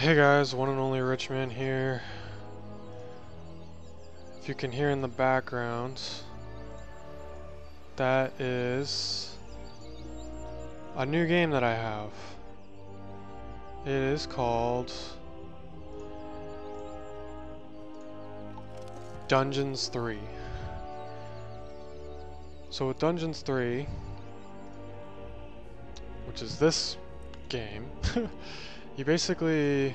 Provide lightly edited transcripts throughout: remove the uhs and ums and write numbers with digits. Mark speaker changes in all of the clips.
Speaker 1: Hey guys, one and only Richman here. If you can hear in the background, that is a new game that I have. It is called Dungeons 3. So with Dungeons 3, which is this game, you basically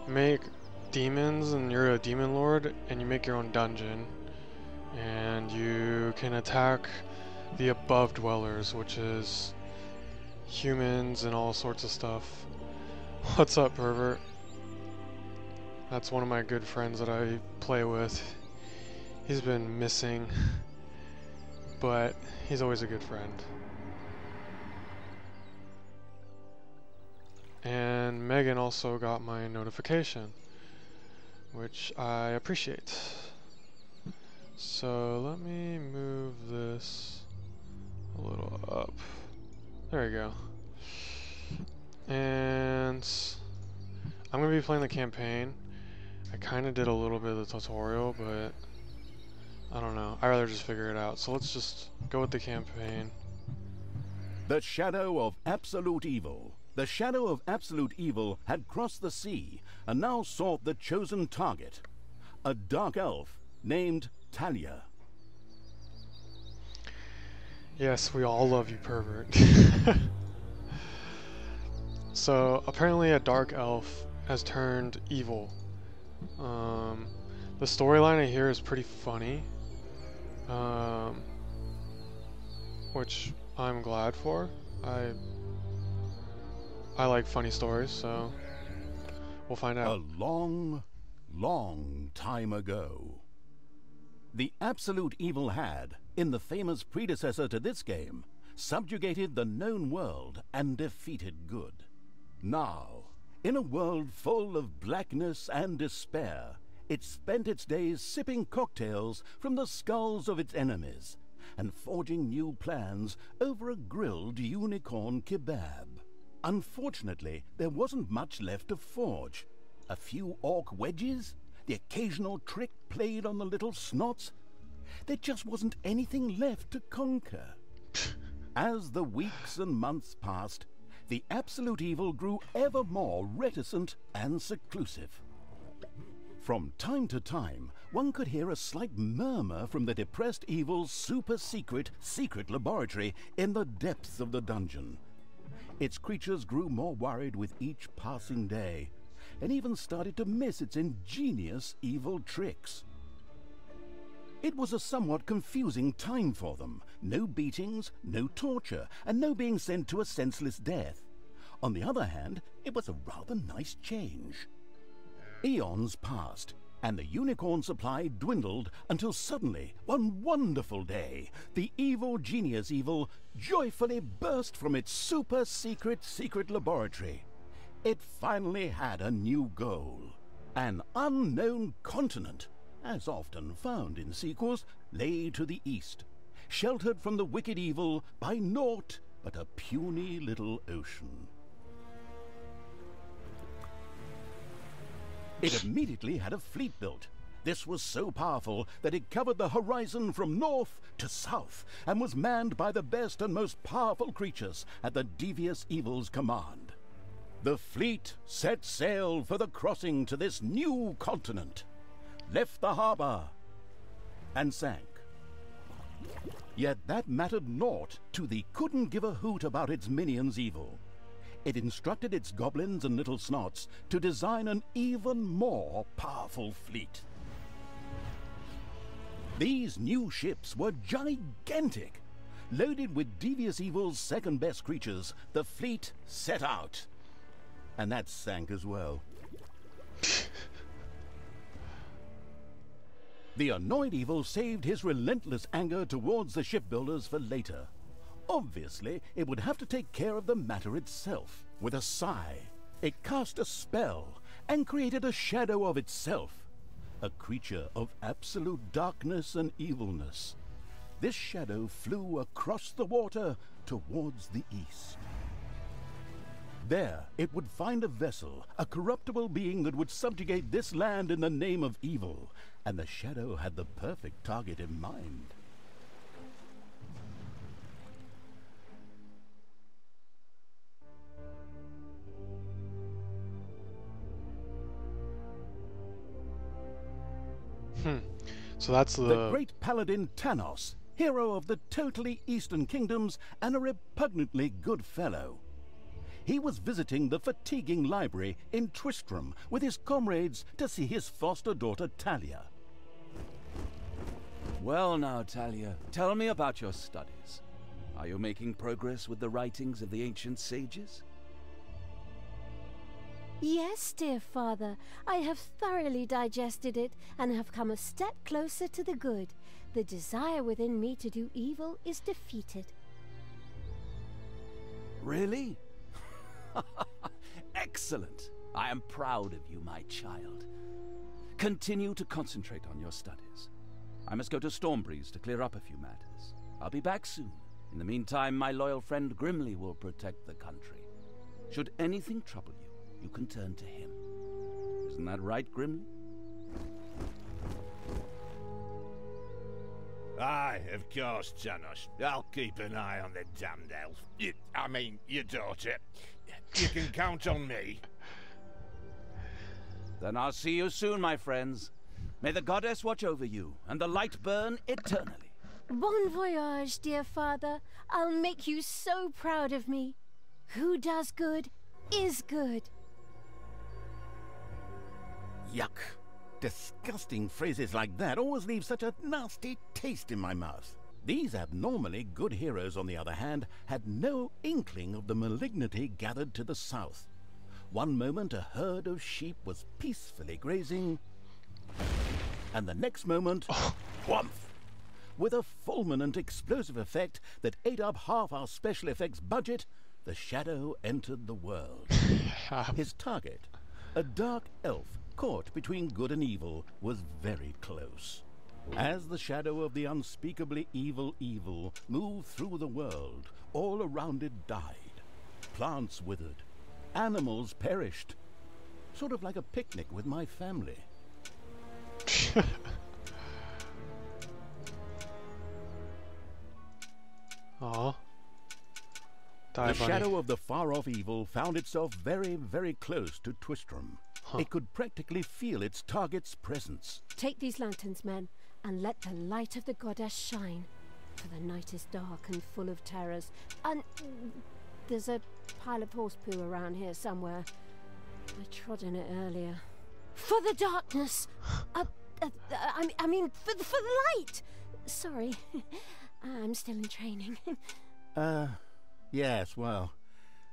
Speaker 1: make demons and you're a demon lord and you make your own dungeon and you can attack the above dwellers, which is humans and all sorts of stuff. What's up, pervert? That's one of my good friends that I play with. He's been missing, but he's always a good friend. And Megan also got my notification, which I appreciate. So let me move this a little up. There we go. And I'm going to be playing the campaign. I kind of did a little bit of the tutorial, but I don't know. I'd rather just figure it out. So let's just go with the campaign.
Speaker 2: The shadow of absolute evil. The shadow of absolute evil had crossed the sea and now sought the chosen target, a dark elf named Talia.
Speaker 1: Yes, we all love you, pervert. So apparently a dark elf has turned evil. The storyline I hear is pretty funny, which I'm glad for. I like funny stories, so we'll find out.
Speaker 2: A long, long time ago, the absolute evil had, in the famous predecessor to this game, subjugated the known world and defeated good. Now, in a world full of blackness and despair, it spent its days sipping cocktails from the skulls of its enemies and forging new plans over a grilled unicorn kebab. Unfortunately, there wasn't much left to forge. A few orc wedges, the occasional trick played on the little snots. There just wasn't anything left to conquer. As the weeks and months passed, the absolute evil grew ever more reticent and seclusive. From time to time, one could hear a slight murmur from the depressed evil's secret laboratory in the depths of the dungeon. Its creatures grew more worried with each passing day, and even started to miss its ingenious evil tricks. It was a somewhat confusing time for them. No beatings, no torture, and no being sent to a senseless death. On the other hand, it was a rather nice change. Eons passed, and the unicorn supply dwindled until suddenly, one wonderful day, the evil genius evil joyfully burst from its secret laboratory. It finally had a new goal. An unknown continent, as often found in sequels, lay to the east, sheltered from the wicked evil by naught but a puny little ocean. It immediately had a fleet built. This was so powerful that it covered the horizon from north to south and was manned by the best and most powerful creatures at the devious evil's command. The fleet set sail for the crossing to this new continent, left the harbor, and sank. Yet that mattered naught to the couldn't give a hoot about its minions evil. It instructed its goblins and little snots to design an even more powerful fleet. These new ships were gigantic. Loaded with devious evil's second-best creatures, the fleet set out. And that sank as well. The annoyed evil saved his relentless anger towards the shipbuilders for later. Obviously, it would have to take care of the matter itself. With a sigh, it cast a spell and created a shadow of itself, a creature of absolute darkness and evilness. This shadow flew across the water towards the east. There, it would find a vessel, a corruptible being that would subjugate this land in the name of evil. And the Shadow had the perfect target in mind.
Speaker 1: So that's
Speaker 2: the great paladin Tanos, hero of the totally Eastern Kingdoms and a repugnantly good fellow. He was visiting the fatiguing library in Tristram with his comrades to see his foster daughter Talia.
Speaker 3: Well now, Talia, tell me about your studies. Are you making progress with the writings of the ancient sages?
Speaker 4: Yes, dear father, I have thoroughly digested it and have come a step closer to the good. The desire within me to do evil is defeated.
Speaker 3: Really? Excellent. I am proud of you, my child. Continue to concentrate on your studies. I must go to Stormbreeze to clear up a few matters. I'll be back soon. In the meantime, my loyal friend Grimly will protect the country. Should anything trouble you, you can turn to him. Isn't that right, Grimly?
Speaker 5: Aye, of course, Tanos. I'll keep an eye on the damned elf. I mean, your daughter. You can count on me.
Speaker 3: Then I'll see you soon, my friends. May the goddess watch over you, and the light burn eternally.
Speaker 4: Bon voyage, dear father. I'll make you so proud of me. Who does good is good.
Speaker 2: Yuck. Disgusting phrases like that always leave such a nasty taste in my mouth. These abnormally good heroes, on the other hand, had no inkling of the malignity gathered to the south. One moment a herd of sheep was peacefully grazing, and the next moment, whomp! With a fulminant explosive effect that ate up half our special effects budget, the Shadow entered the world. His target, a dark elf caught between good and evil, was very close. As the shadow of the unspeakably evil moved through the world, all around it died. Plants withered. Animals perished. Sort of like a picnic with my family.
Speaker 1: Aw.
Speaker 2: The shadow of the far-off evil found itself very, very close to Twistram. It could practically feel its target's presence.
Speaker 4: Take these lanterns, men, and let the light of the goddess shine. For the night is dark and full of terrors. And there's a pile of horse poo around here somewhere. I trod in it earlier. For the darkness! I mean, for the light! Sorry, I'm still in training.
Speaker 2: Yes, well,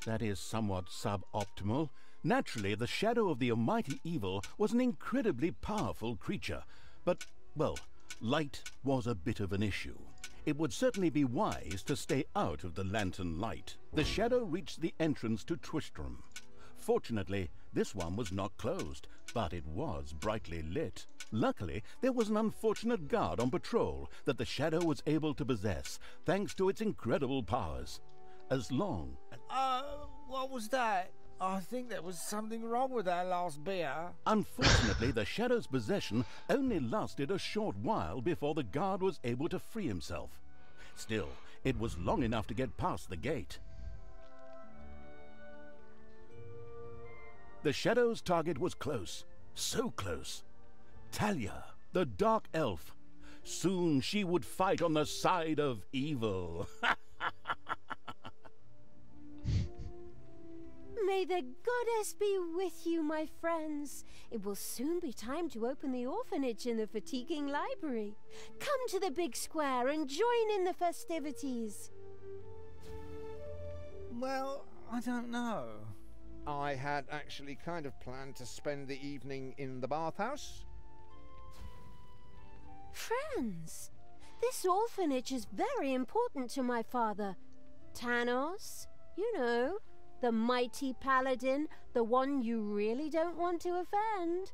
Speaker 2: that is somewhat suboptimal. Naturally, the shadow of the almighty evil was an incredibly powerful creature, but, well, light was a bit of an issue. It would certainly be wise to stay out of the lantern light. The shadow reached the entrance to Twistram. Fortunately, this one was not closed, but it was brightly lit. Luckily, there was an unfortunate guard on patrol that the shadow was able to possess, thanks to its incredible powers. As long...
Speaker 6: what was that? I think there was something wrong with our last beer.
Speaker 2: Unfortunately, the shadow's possession only lasted a short while before the guard was able to free himself. Still, it was long enough to get past the gate. The shadow's target was close. So close. Talia, the dark elf. Soon she would fight on the side of evil.
Speaker 4: May the goddess be with you, my friends. It will soon be time to open the orphanage in the fatiguing library. Come to the big square and join in the festivities.
Speaker 6: Well, I don't know. I had actually kind of planned to spend the evening in the bathhouse.
Speaker 4: Friends, this orphanage is very important to my father. Tanos, you know, the mighty paladin, the one you really don't want to offend.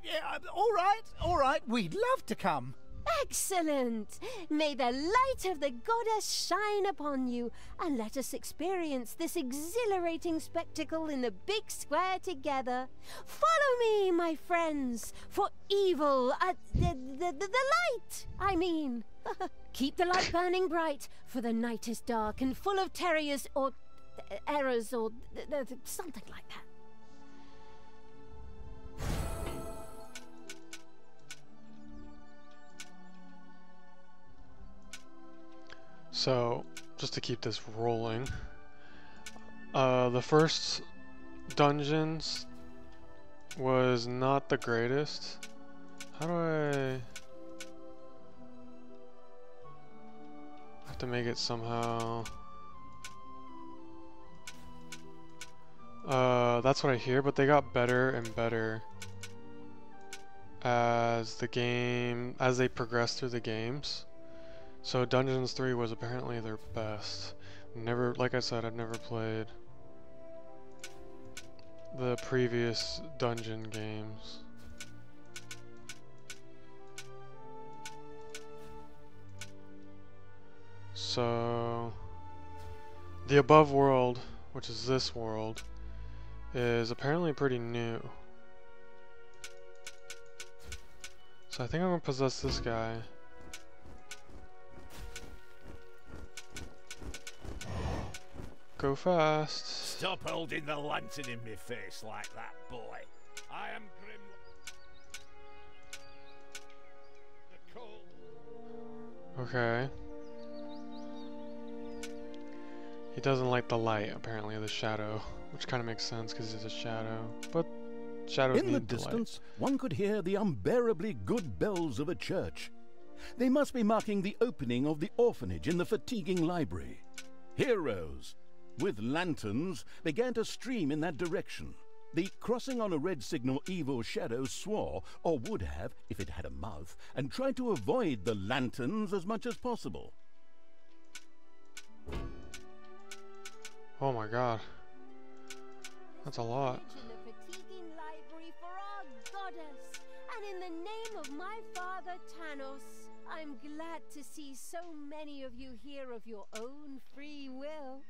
Speaker 7: Yeah, all right, we'd love to come.
Speaker 4: Excellent! May the light of the goddess shine upon you, and let us experience this exhilarating spectacle in the big square together. Follow me, my friends, for evil, the light, I mean. Keep the light burning bright, for the night is dark and full of terrors or errors or something like that.
Speaker 1: So, just to keep this rolling, the first dungeons was not the greatest. How do I have to make it somehow? That's what I hear, but they got better and better as they progressed through the games. So Dungeons 3 was apparently their best. Never, like I said, I've never played the previous dungeon games. So the above world, which is this world, is apparently pretty new. So I think I'm gonna possess this guy. Go fast.
Speaker 5: Stop holding the lantern in my face like that, boy. I am Grim. The cold.
Speaker 1: Okay. He doesn't like the light, apparently, the shadow, which kind of makes sense because he's a shadow. But shadows
Speaker 2: In the
Speaker 1: need the
Speaker 2: distance, one could hear the unbearably good bells of a church. They must be marking the opening of the orphanage in the fatiguing library. Heroes with lanterns began to stream in that direction. The crossing on a red signal evil shadow swore, or would have if it had a mouth, and tried to avoid the lanterns as much as possible.
Speaker 1: Oh my god. That's a lot.
Speaker 4: In the fatiguing library for our goddess, and in the name of my father Tanos, I'm glad to see so many of you here of your own free will.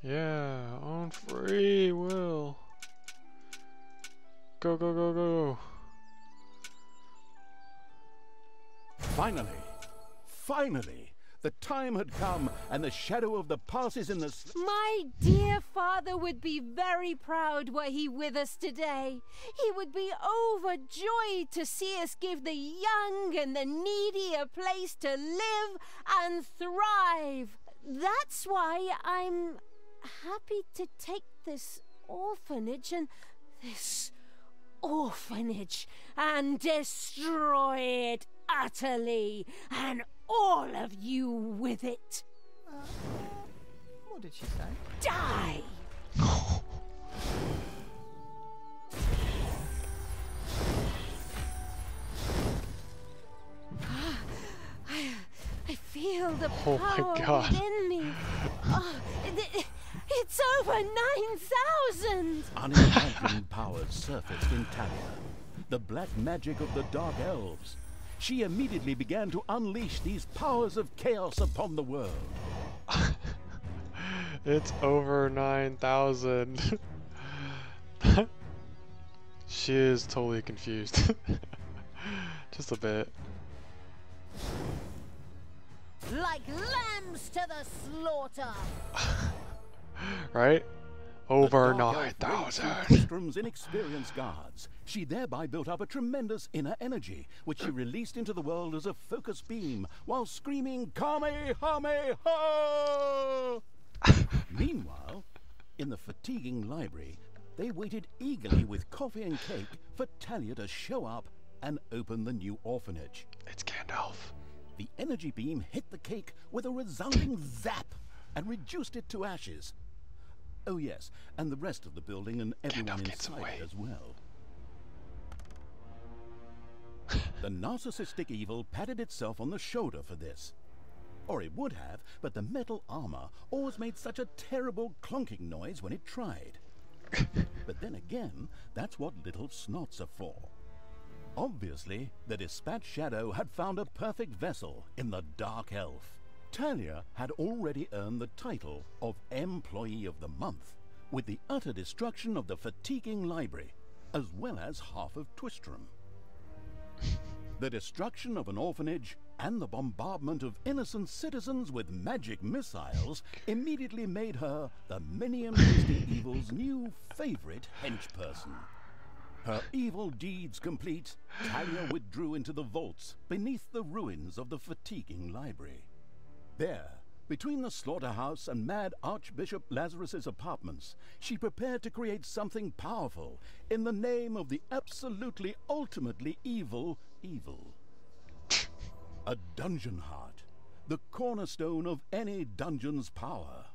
Speaker 1: Yeah, on free will. Go, go, go, go.
Speaker 2: Finally, the time had come, and the shadow of the past is in the...
Speaker 4: My dear father would be very proud were he with us today. He would be overjoyed to see us give the young and the needy a place to live and thrive. That's why I'm happy to take this orphanage and destroy it utterly, and all of you with it.
Speaker 7: What did she say?
Speaker 4: Die! I feel the
Speaker 1: Oh my
Speaker 4: power
Speaker 1: God.
Speaker 4: within me. It's over 9,000!
Speaker 2: Unimagined powers surfaced in Talia, the black magic of the Dark Elves. She immediately began to unleash these powers of chaos upon the world.
Speaker 1: It's over 9,000. She is totally confused. Just a bit.
Speaker 4: Like lambs to the slaughter!
Speaker 1: Right? Over
Speaker 2: The Dark Elf raged
Speaker 1: 9,000.
Speaker 2: through Tristram's inexperienced guards. She thereby built up a tremendous inner energy, which she released into the world as a focus beam, while screaming, Kamehameha! Meanwhile, in the fatiguing library, they waited eagerly with coffee and cake for Talia to show up and open the new orphanage.
Speaker 1: It's Gandalf.
Speaker 2: The energy beam hit the cake with a resounding zap and reduced it to ashes. Oh yes, and the rest of the building and everyone
Speaker 1: Gandalf gets
Speaker 2: inside
Speaker 1: away.
Speaker 2: as well. The narcissistic evil patted itself on the shoulder for this. Or it would have, but the metal armor always made such a terrible clonking noise when it tried. But then again, that's what little snots are for. Obviously, the Dispatch Shadow had found a perfect vessel in the Dark Elf. Talia had already earned the title of Employee of the Month, with the utter destruction of the fatiguing library, as well as half of Twistram. The destruction of an orphanage and the bombardment of innocent citizens with magic missiles immediately made her the many-imprisoned evil's new favorite henchperson. Her evil deeds complete, Talia withdrew into the vaults beneath the ruins of the fatiguing library. There, between the slaughterhouse and Mad Archbishop Lazarus's apartments, she prepared to create something powerful in the name of the absolutely ultimately evil. A dungeon heart, the cornerstone of any dungeon's power.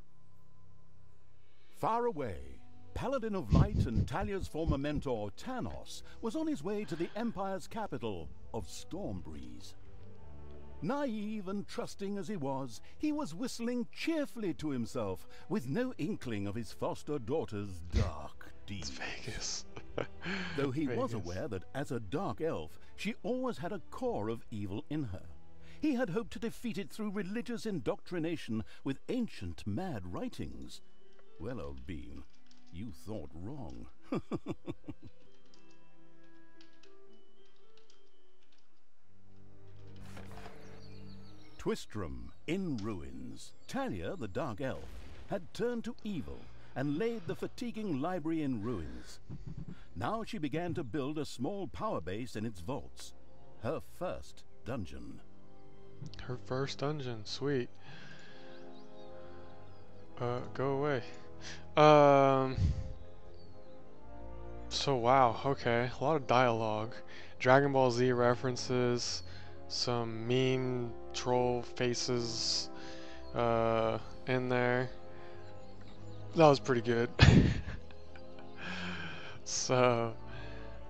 Speaker 2: Far away, Paladin of Light and Talia's former mentor, Tanos, was on his way to the Empire's capital of Stormbreeze. Naive and trusting as he was whistling cheerfully to himself, with no inkling of his foster daughter's dark deeds.
Speaker 1: It's Vegas.
Speaker 2: Though he was
Speaker 1: Vegas.
Speaker 2: aware that as a dark elf, she always had a core of evil in her. He had hoped to defeat it through religious indoctrination with ancient mad writings. Well, old bean, you thought wrong. Twistram in ruins. Talia, the Dark Elf, had turned to evil and laid the fatiguing library in ruins. Now she began to build a small power base in its vaults. Her first dungeon.
Speaker 1: Her first dungeon, sweet. Go away. So wow, okay, a lot of dialogue. Dragon Ball Z references, some mean troll faces in there. That was pretty good. So,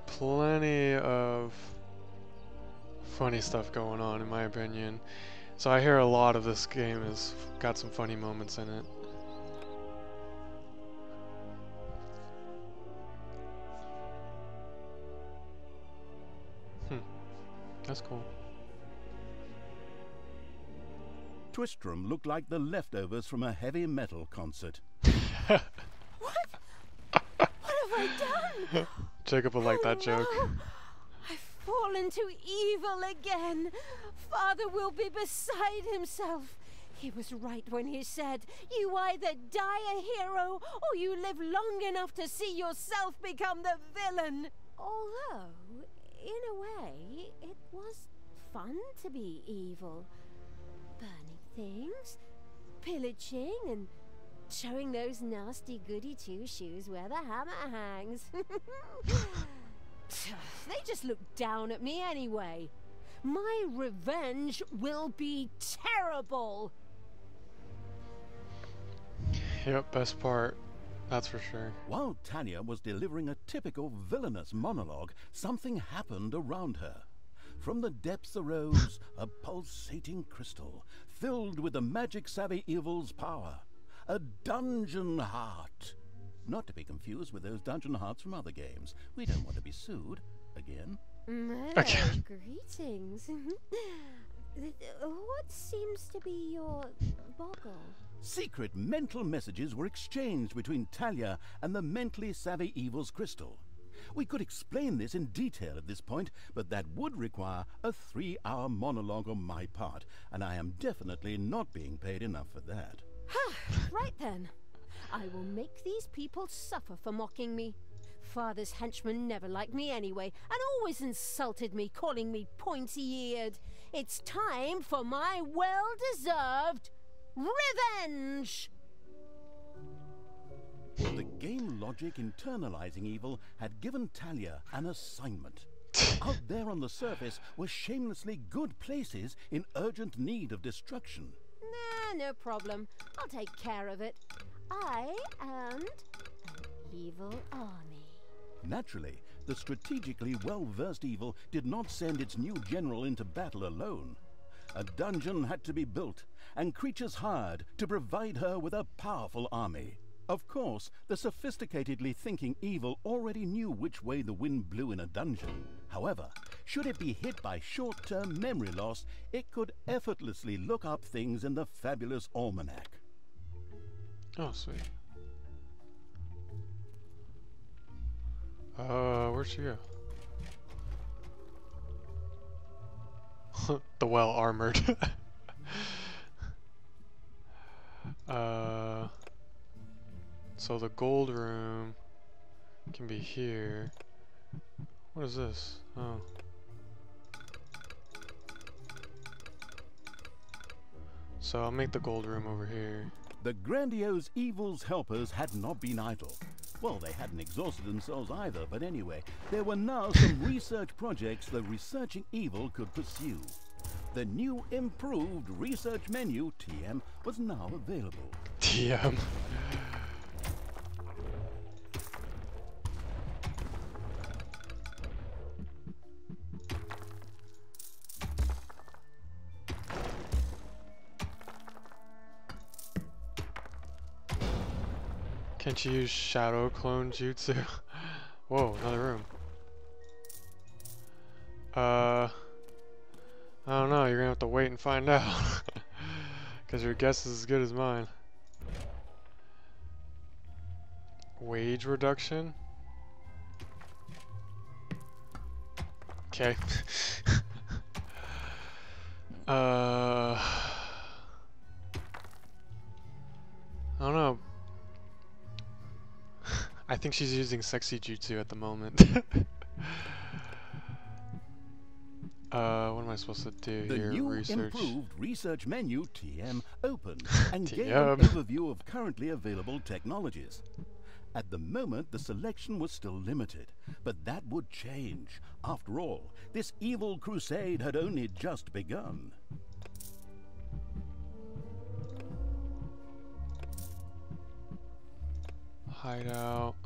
Speaker 1: plenty of funny stuff going on in my opinion. So I hear a lot of this game has got some funny moments in it. That's cool.
Speaker 2: Twistram looked like the leftovers from a heavy metal concert.
Speaker 4: What? What have I done?
Speaker 1: Jacob will like that joke.
Speaker 4: No. I've fallen to evil again. Father will be beside himself. He was right when he said, you either die a hero or you live long enough to see yourself become the villain. Although, in a way, it was fun to be evil. Burning things, pillaging, and showing those nasty goody two-shoes where the hammer hangs. They just look down at me anyway. My revenge will be terrible.
Speaker 1: Yep, best part. That's for sure.
Speaker 2: While Talia was delivering a typical villainous monologue, something happened around her. From the depths arose a pulsating crystal, filled with the magic-savvy evil's power. A dungeon heart. Not to be confused with those dungeon hearts from other games. We don't want to be sued. Again.
Speaker 1: Again.
Speaker 4: Greetings. What seems to be your boggle?
Speaker 2: Secret mental messages were exchanged between Talia and the mentally savvy evil's crystal. We could explain this in detail at this point, but that would require a 3-hour monologue on my part, and I am definitely not being paid enough for that.
Speaker 4: Right then. I will make these people suffer for mocking me. Father's henchmen never liked me anyway, and always insulted me, calling me pointy-eared. It's time for my well-deserved revenge!
Speaker 2: The game logic internalizing evil had given Talia an assignment. Out there on the surface were shamelessly good places in urgent need of destruction.
Speaker 4: Nah, no problem. I'll take care of it. I and an evil army.
Speaker 2: Naturally, the strategically well-versed evil did not send its new general into battle alone. A dungeon had to be built, and creatures hired to provide her with a powerful army. Of course, the sophisticatedly thinking evil already knew which way the wind blew in a dungeon. However, should it be hit by short-term memory loss, it could effortlessly look up things in the fabulous almanac.
Speaker 1: Oh, sweet. Where'd she go? The well-armored. So the gold room can be here. What is this? Oh. So I'll make the gold room over here.
Speaker 2: The grandiose evil's helpers had not been idle. Well, they hadn't exhausted themselves either, but anyway, there were now some research projects the researching evil could pursue. The new improved research menu, TM, was now available.
Speaker 1: TM. Can't you use shadow clone jutsu? Whoa, another room. I don't know, you're gonna have to wait and find out. Because your guess is as good as mine. Wage reduction? Okay. I don't know. I think she's using sexy jutsu at the moment. What am I supposed to do
Speaker 2: The
Speaker 1: here?
Speaker 2: new
Speaker 1: Research.
Speaker 2: improved research menu, TM, opened and gave
Speaker 1: TM.
Speaker 2: an overview of currently available technologies. At the moment, the selection was still limited, but that would change. After all, this evil crusade had only just begun.
Speaker 1: Hideout.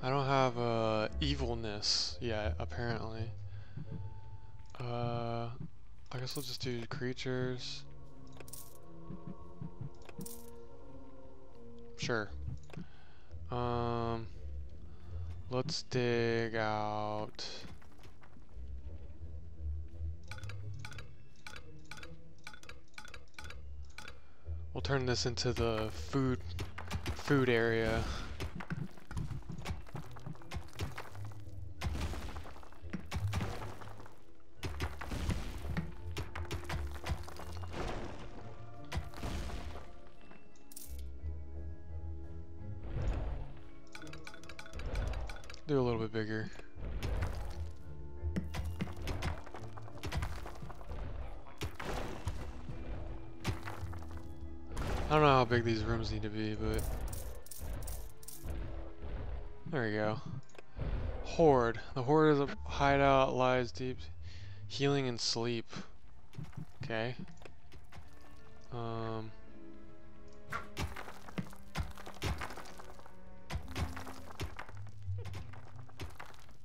Speaker 1: I don't have evilness yet, apparently. I guess we'll just do creatures. Sure. Let's dig out. We'll turn this into the food area. Do a little bit bigger. I don't know how big these rooms need to be, but there we go. Horde. The Horde is a hideout, lies deep, healing and sleep. Okay.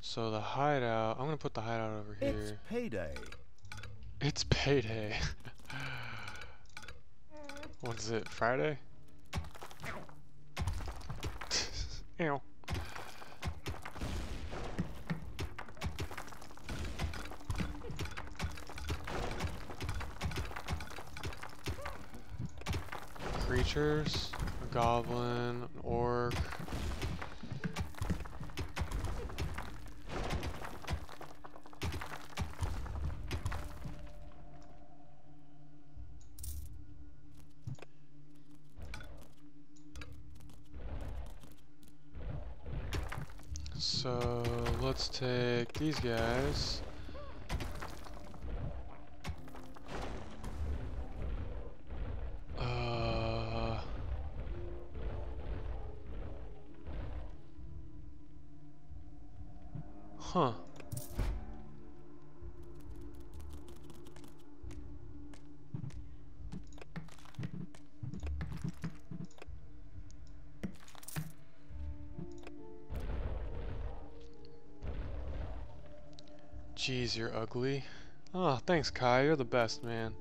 Speaker 1: So the hideout, I'm gonna put the hideout over here.
Speaker 2: It's payday.
Speaker 1: It's payday. What is it, Friday? Ew. Creatures, a goblin, an orc. So let's take these guys. Huh. Jeez, you're ugly. Oh, thanks, Kai. You're the best, man.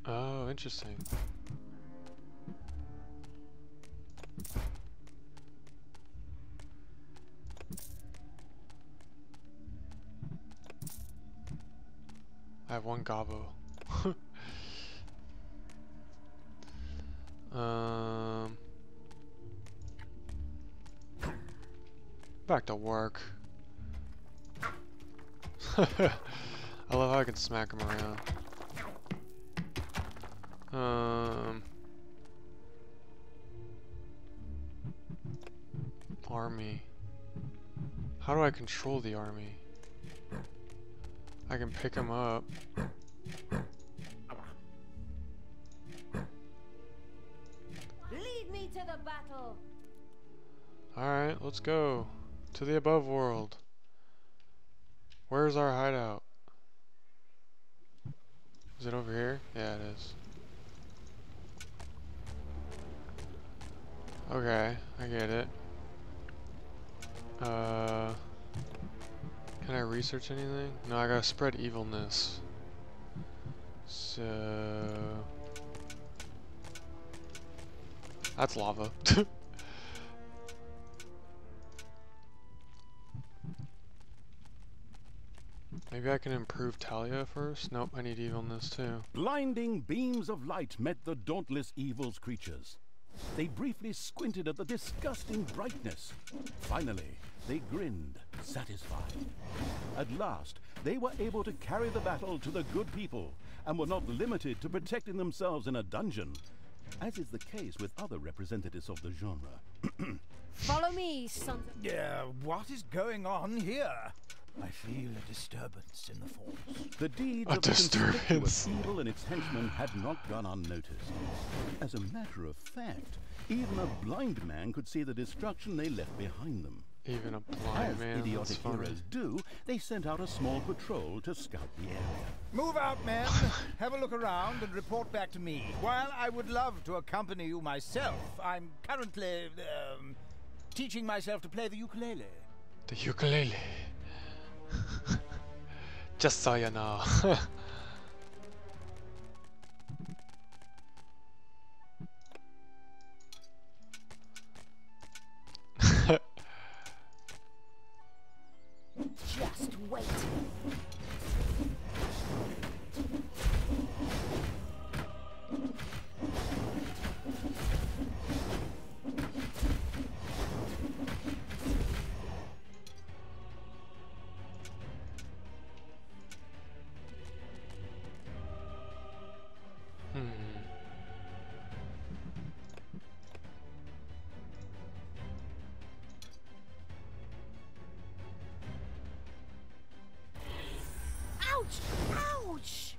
Speaker 1: Oh, interesting. I have one gobbo. Back to work. I love how I can smack him around. Army. How do I control the army? I can pick him up.
Speaker 4: Lead me to the battle.
Speaker 1: Alright, let's go. To the above world. Where's our hideout? Is it over here? Yeah, it is. Okay, I get it. Can I research anything? No, I gotta spread evilness. So... That's lava. Maybe I can improve Talia first? Nope, I need evilness too.
Speaker 2: Blinding beams of light met the dauntless evil's creatures. They briefly squinted at the disgusting brightness. Finally, they grinned, satisfied. At last, they were able to carry the battle to the good people and were not limited to protecting themselves in a dungeon, as is the case with other representatives of the genre.
Speaker 4: Follow me, sons of...
Speaker 8: What is going on here? I feel a disturbance in the force.
Speaker 2: The deeds
Speaker 1: A
Speaker 2: of the
Speaker 1: disturbance.
Speaker 2: conspicuous evil and its henchmen had not gone unnoticed. As a matter of fact, even a blind man could see the destruction they left behind them.
Speaker 1: Even a blind
Speaker 2: As
Speaker 1: man, that's
Speaker 2: idiotic
Speaker 1: funny.
Speaker 2: heroes do, they sent out a small patrol to scout the area.
Speaker 8: Move out, men. Have a look around and report back to me. While I would love to accompany you myself, I'm currently teaching myself to play the ukulele.
Speaker 1: The ukulele. Just so you know.
Speaker 4: Just wait. Ouch! Ouch!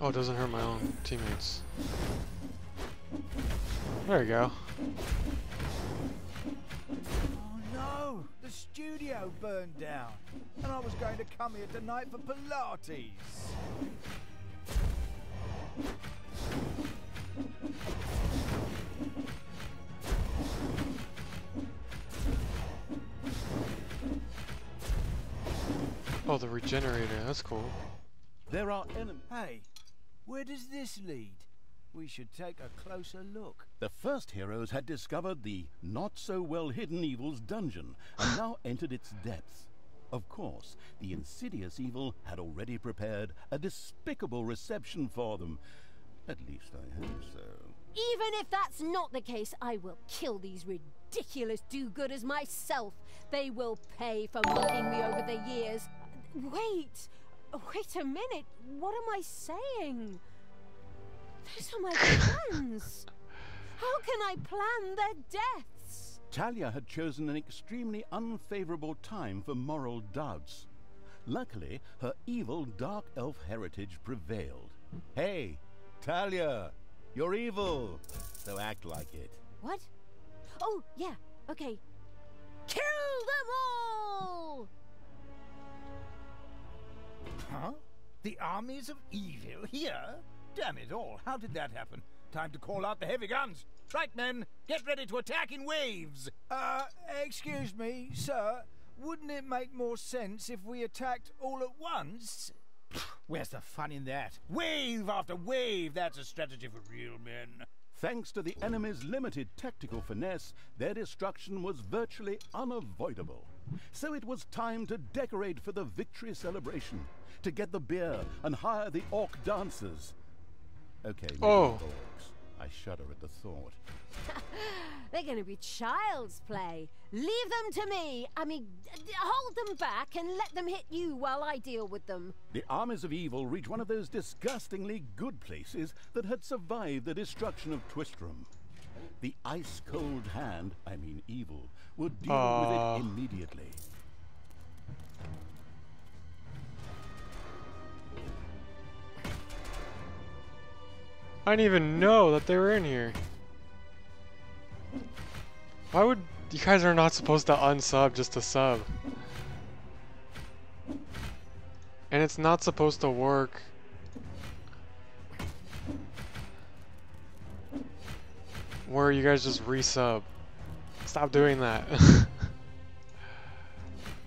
Speaker 1: Oh, it doesn't hurt my own teammates. There you go.
Speaker 8: Oh no! The studio burned down, and I was going to come here tonight for Pilates.
Speaker 1: Oh, the regenerator, that's cool.
Speaker 2: There are enemies.
Speaker 8: Hey, where does this lead? We should take a closer look.
Speaker 2: The first heroes had discovered the not-so-well-hidden evil's dungeon and now entered its depths. Of course, the insidious evil had already prepared a despicable reception for them. At least I hope so.
Speaker 4: Even if that's not the case, I will kill these ridiculous do-gooders myself. They will pay for mocking me over the years. Wait a minute. What am I saying? Those are my plans. How can I plan their deaths?
Speaker 2: Talia had chosen an extremely unfavorable time for moral doubts. Luckily, her evil dark elf heritage prevailed. Hey, Talia, you're evil, so act like it.
Speaker 4: What? Oh, yeah, okay. Kill them all!
Speaker 8: Huh? The armies of evil here? Damn it all, how did that happen? Time to call out the heavy guns. Right, men, get ready to attack in waves. Excuse me, sir. Wouldn't it make more sense if we attacked all at once? Where's the fun in that? Wave after wave, that's a strategy for real men.
Speaker 2: Thanks to the enemy's limited tactical finesse, their destruction was virtually unavoidable. So it was time to decorate for the victory celebration, to get the beer and hire the orc dancers. Okay, maybe
Speaker 1: Oh.
Speaker 2: orcs. I shudder at the thought.
Speaker 4: They're going to be child's play. Leave them to me. I mean, hold them back and let them hit you while I deal with them.
Speaker 2: The armies of evil reach one of those disgustingly good places that had survived the destruction of Twistram. The ice-cold hand, I mean evil, would deal with it immediately.
Speaker 1: I didn't even know that they were in here. Why would... You guys are not supposed to unsub just to sub. And it's not supposed to work. Where you guys just resub. Stop doing that.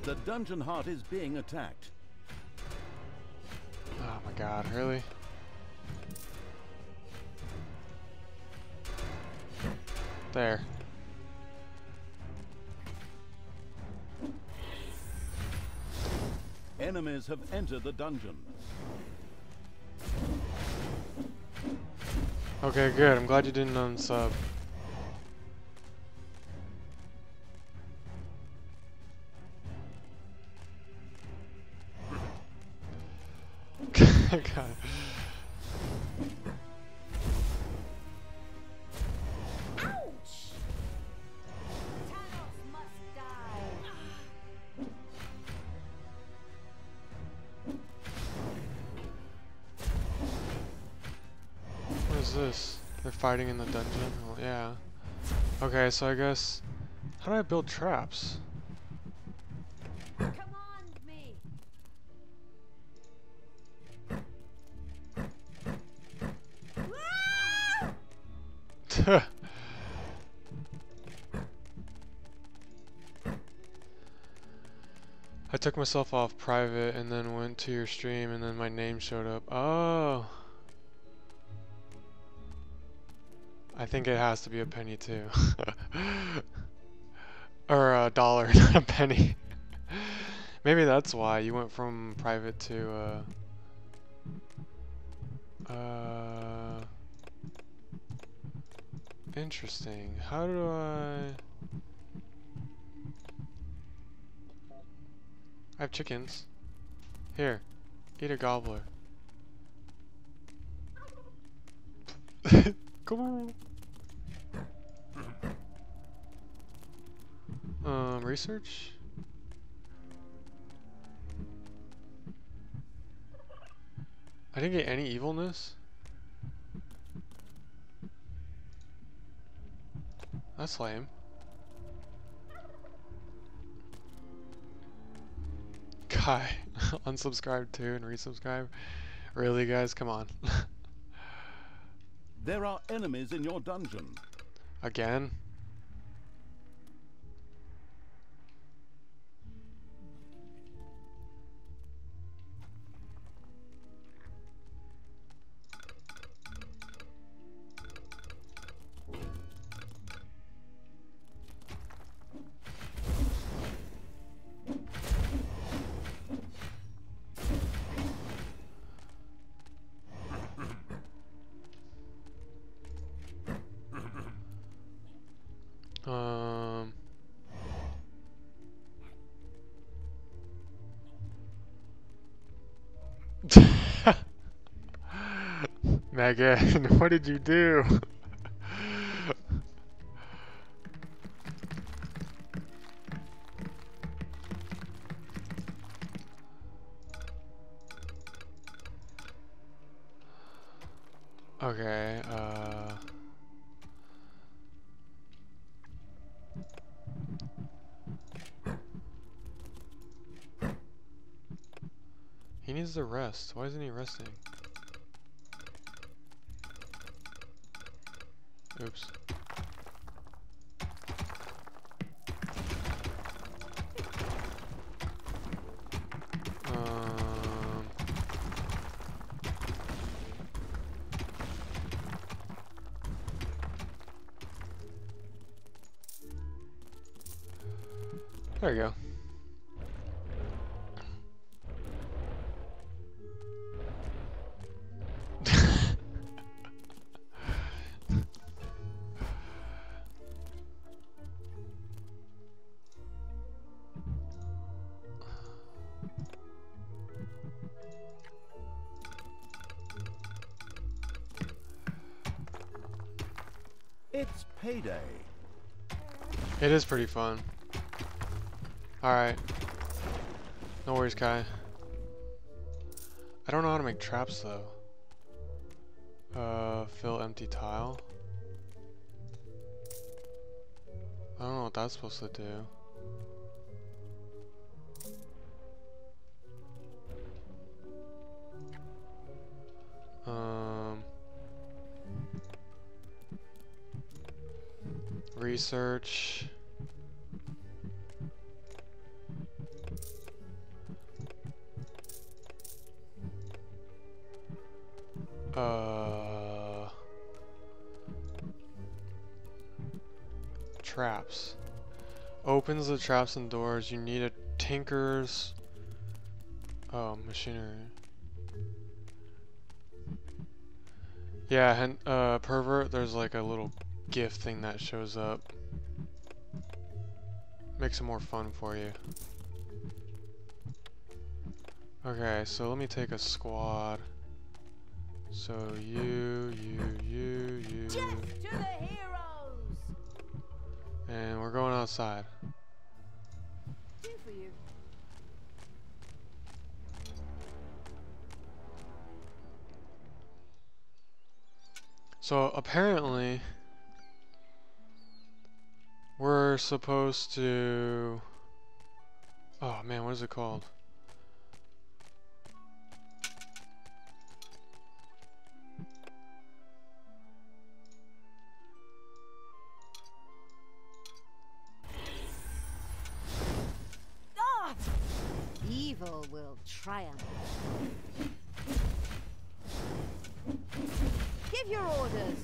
Speaker 2: The dungeon heart is being attacked.
Speaker 1: Oh my god, really? There.
Speaker 2: Enemies have entered the dungeon.
Speaker 1: Okay, good. I'm glad you didn't unsub. God.
Speaker 4: Ouch! Tanos must die.
Speaker 1: What is this? They're fighting in the dungeon? Well, yeah. Okay, so I guess... How do I build traps?
Speaker 4: Command me.
Speaker 1: I took myself off private and then went to your stream and then my name showed up. Oh. I think it has to be a penny too. Or a dollar, not a penny. Maybe that's why you went from private to interesting. How do I have chickens. Here, eat a gobbler. Come on. Research? I didn't get any evilness. That's lame. Guy, unsubscribe too and resubscribe. Really, guys? Come on.
Speaker 2: There are enemies in your dungeon.
Speaker 1: Again? Megan, what did you do? Okay, he needs to rest. Why isn't he resting? Oops. There you go.
Speaker 2: It's payday.
Speaker 1: It is pretty fun. Alright. No worries, Kai. I don't know how to make traps though. Fill empty tile. I don't know what that's supposed to do. Research. Traps. Opens the traps and doors. You need a tinker's... Oh, machinery. Yeah, and pervert, there's like a little gift thing that shows up. Makes it more fun for you. Okay, so let me take a squad. So you.
Speaker 4: Jet to the heroes!
Speaker 1: And we're going outside.
Speaker 4: Do for you.
Speaker 1: So apparently we're supposed to... Oh man, what is it called?
Speaker 4: Ah! Evil will triumph. Give your orders.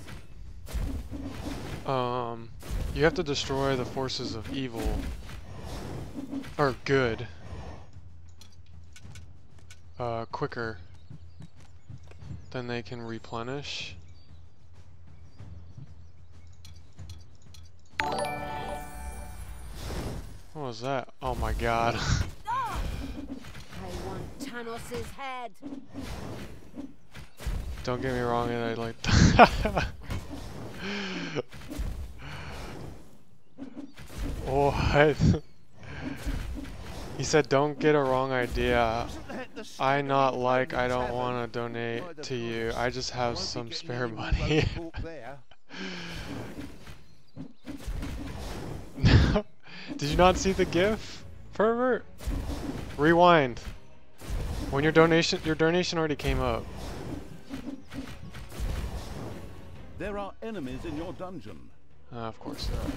Speaker 1: You have to destroy the forces of evil, or good, quicker than they can replenish. What was that? Oh my god.
Speaker 4: Ah! I want Tanos's head.
Speaker 1: Don't get me wrong, and I like that. What? He said don't get a wrong idea. I don't want to donate to you. I just have some spare money. Did you not see the GIF? Pervert? Rewind. When your donation already came up.
Speaker 2: There are enemies in your dungeon.
Speaker 1: Of course there are.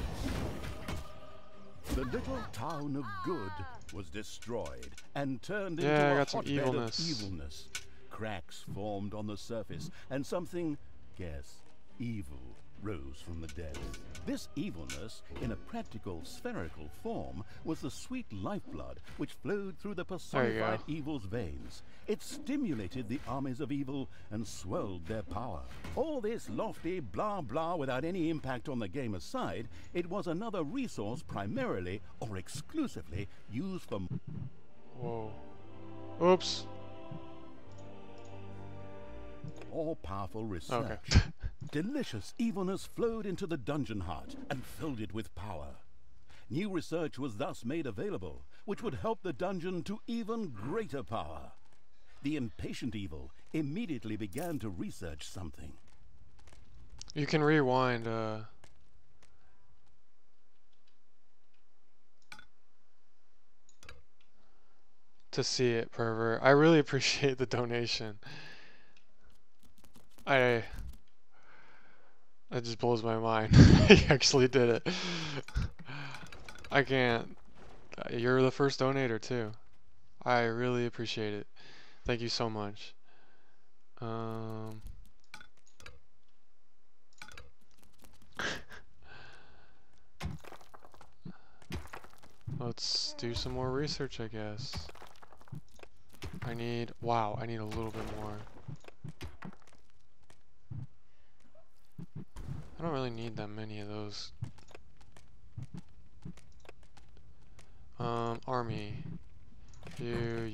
Speaker 2: The little town of Good was destroyed and turned
Speaker 1: Yeah, I
Speaker 2: into a
Speaker 1: got some
Speaker 2: hotbed
Speaker 1: evilness.
Speaker 2: of evilness. Cracks formed on the surface, and something, guess, evil rose from the depths. This evilness, in a practical spherical form, was the sweet lifeblood which flowed through the personified evil's veins. It stimulated the armies of evil and swelled their power. All this lofty blah blah without any impact on the game aside, it was another resource primarily or exclusively used for...
Speaker 1: Whoa. Oops.
Speaker 2: all-powerful research.
Speaker 1: Okay.
Speaker 2: Delicious evilness flowed into the dungeon heart and filled it with power. New research was thus made available, which would help the dungeon to even greater power. The impatient evil immediately began to research something.
Speaker 1: You can rewind, to see it, pervert. I really appreciate the donation. That just blows my mind. He actually did it. I can't. You're the first donator too. I really appreciate it. Thank you so much. let's do some more research, I guess. I need a little bit more. I don't really need that many of those. Army. You,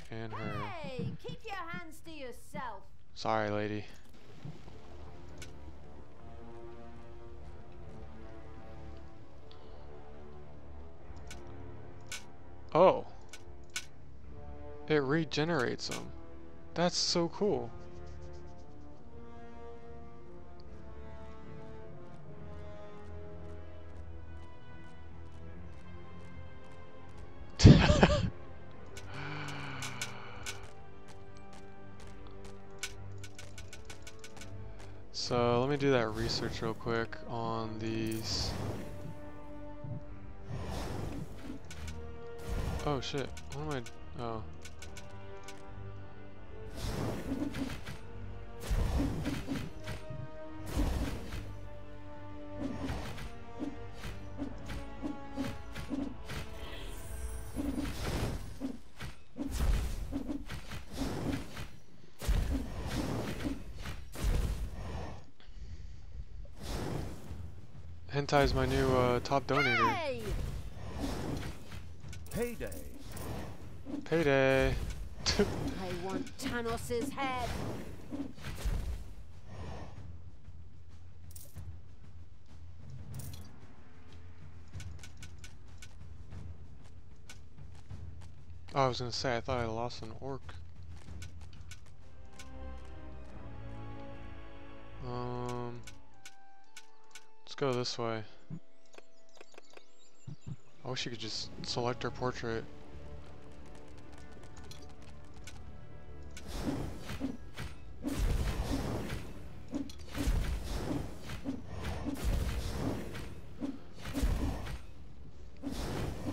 Speaker 1: and her.
Speaker 4: Hey, keep your hands to yourself.
Speaker 1: Sorry, lady. Oh. It regenerates them. That's so cool. So let me do that research real quick on these. Oh shit, what am I, oh. Hentai's my new top donator.
Speaker 4: Hey!
Speaker 2: Payday.
Speaker 1: Payday.
Speaker 4: I want Tanos's head.
Speaker 1: Oh, I was gonna say, I thought I lost an orc. Let's go this way. I wish you could just select her portrait.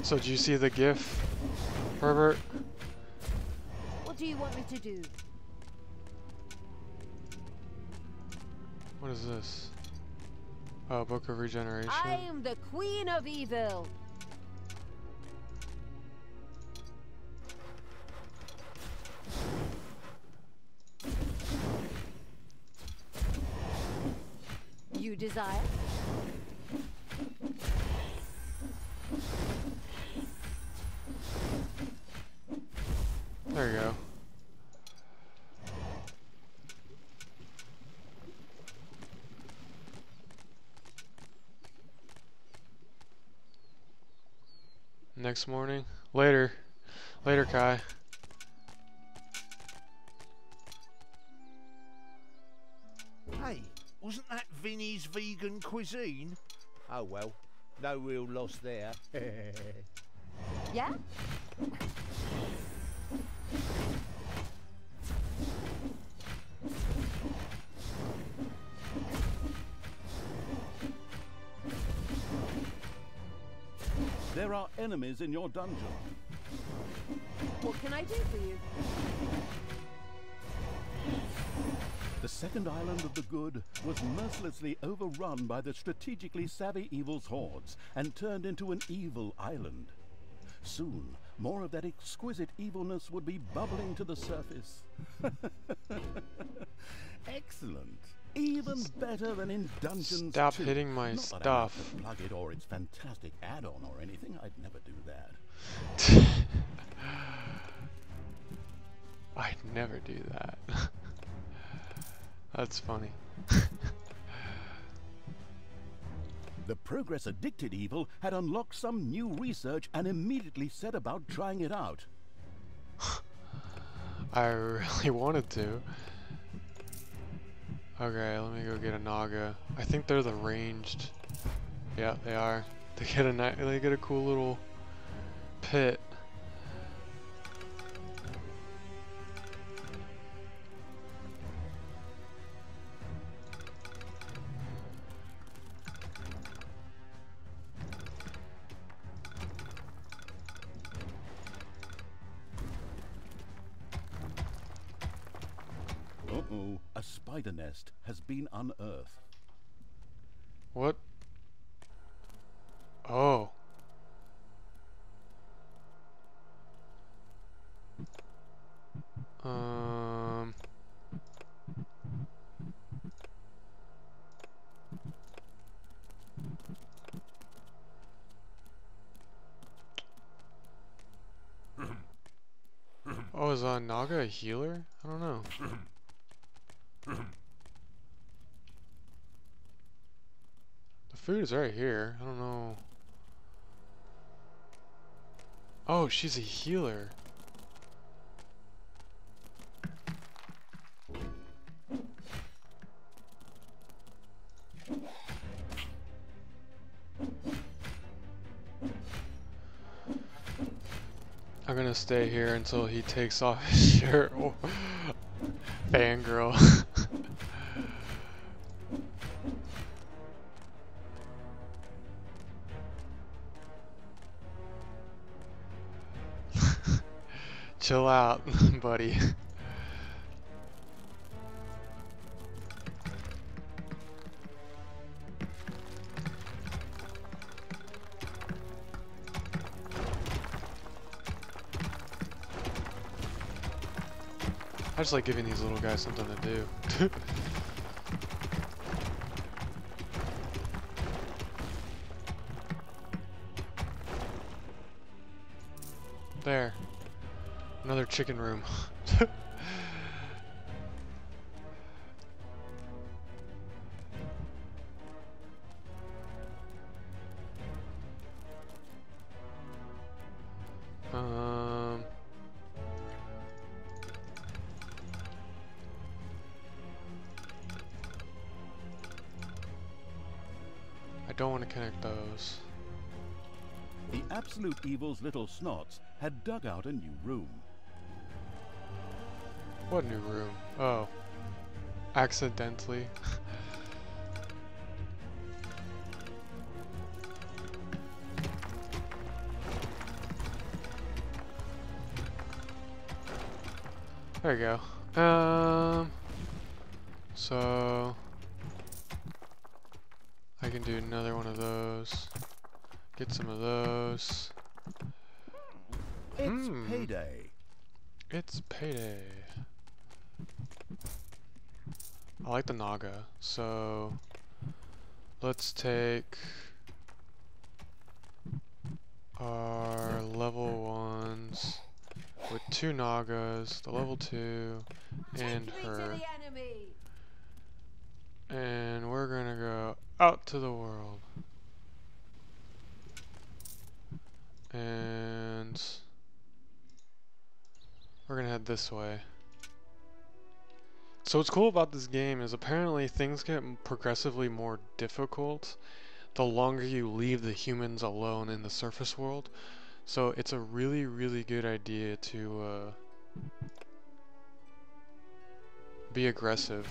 Speaker 1: So, do you see the GIF, Herbert?
Speaker 4: What do you want me to do?
Speaker 1: What is this? Oh, Book of Regeneration.
Speaker 4: I am the Queen of Evil. You desire?
Speaker 1: There you go. Next morning. Later. Later, Kai.
Speaker 5: Hey, wasn't that Vinny's vegan cuisine? Oh well, no real loss there.
Speaker 4: Yeah?
Speaker 2: There are enemies in your dungeon.
Speaker 4: What can I do for you?
Speaker 2: The second island of the good was mercilessly overrun by the strategically savvy evil's hordes and turned into an evil island. Soon, more of that exquisite evilness would be bubbling to the surface. Excellent. Even better than in Dungeons
Speaker 1: Stop
Speaker 2: 2.
Speaker 1: hitting my
Speaker 2: Not that I
Speaker 1: stuff.
Speaker 2: have to plug it or its fantastic add-on or anything. I'd never do that.
Speaker 1: I'd never do that. That's funny.
Speaker 2: The progress-addicted evil had unlocked some new research and immediately set about trying it out.
Speaker 1: I really wanted to. Okay, let me go get a Naga. I think they're the ranged. Yeah, they are. They get a cool little pit.
Speaker 2: Uh-oh, a spider nest has been unearthed.
Speaker 1: What? Oh, is Naga a healer? I don't know. The food is right here. I don't know. Oh, she's a healer. I'm gonna stay here until he takes off his shirt. Oh. Fangirl. Chill out, buddy. I just like giving these little guys something to do. There. Another chicken room. I don't want to connect those.
Speaker 2: The Absolute Evil's little snots had dug out a new room.
Speaker 1: What new room? Oh. Accidentally. There you go. So I can do another one of those. Get some of those.
Speaker 2: It's payday.
Speaker 1: It's payday. I like the Naga, so let's take our level 1s with 2 Nagas, the level 2, and her. And we're gonna go out to the world. And we're gonna head this way. So what's cool about this game is apparently things get progressively more difficult the longer you leave the humans alone in the surface world. So it's a really, really good idea to be aggressive.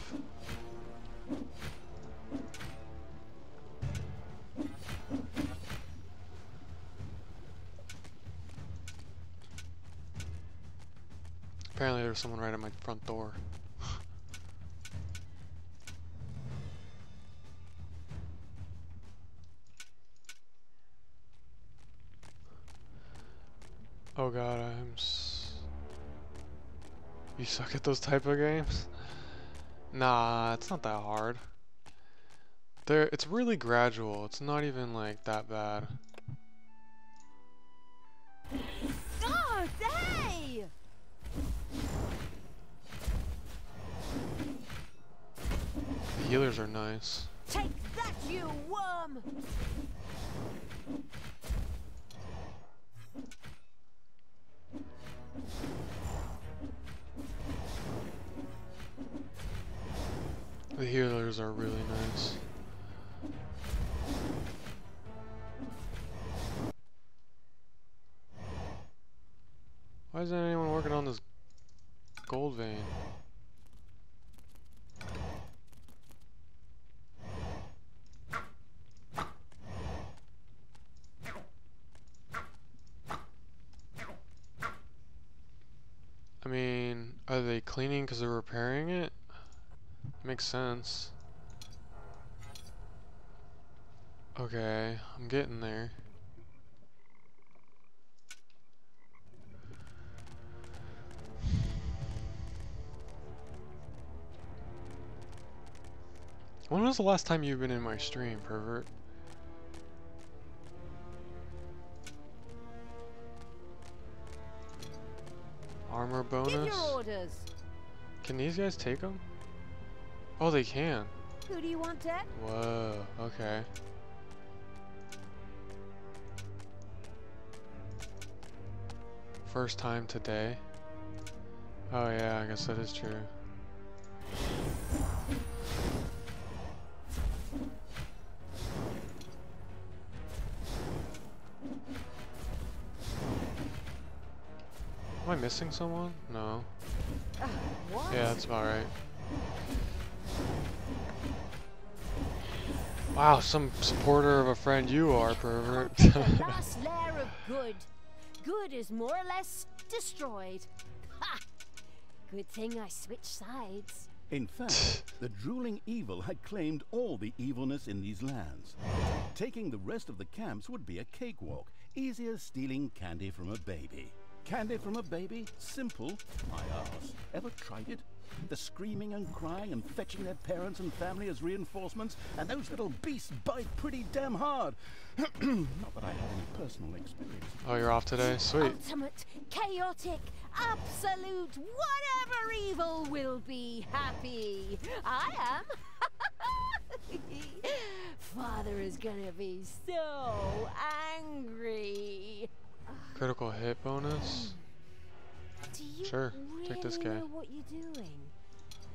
Speaker 1: Apparently there's someone right at my front door. Oh god, You suck at those type of games? Nah, it's not that hard. It's really gradual. It's not even like that bad.
Speaker 4: God, hey!
Speaker 1: The healers are nice.
Speaker 4: Take that, you worm!
Speaker 1: The healers are really nice. Why isn't anyone working on this gold vein? I mean, are they cleaning because they're repairing it? Makes sense. Okay, I'm getting there. When was the last time you've been in my stream, pervert? Armor
Speaker 4: Give
Speaker 1: bonus.
Speaker 4: your orders.
Speaker 1: Can these guys take them? Oh, they can.
Speaker 4: Who do you want dead?
Speaker 1: Whoa, okay. First time today. Oh yeah, I guess that is true. Am I missing someone? No.
Speaker 4: What?
Speaker 1: Yeah, that's about right. Wow, some supporter of a friend you are, pervert.
Speaker 4: The last layer of good. Good is more or less destroyed. Ha! Good thing I switched sides.
Speaker 2: In fact, the drooling evil had claimed all the evilness in these lands. Taking the rest of the camps would be a cakewalk, easy as stealing candy from a baby. Candy from a baby? Simple, my ass. Ever tried it? The screaming and crying and fetching their parents and family as reinforcements, and those little beasts bite pretty damn hard. Not that I have any personal experience.
Speaker 1: Oh, you're off today? Sweet.
Speaker 4: Ultimate, chaotic, absolute, whatever evil will be happy. I am. Father is gonna be so angry.
Speaker 1: Critical hit bonus?
Speaker 4: Do you
Speaker 1: Sure,
Speaker 4: really
Speaker 1: take this guy.
Speaker 4: know what you're doing?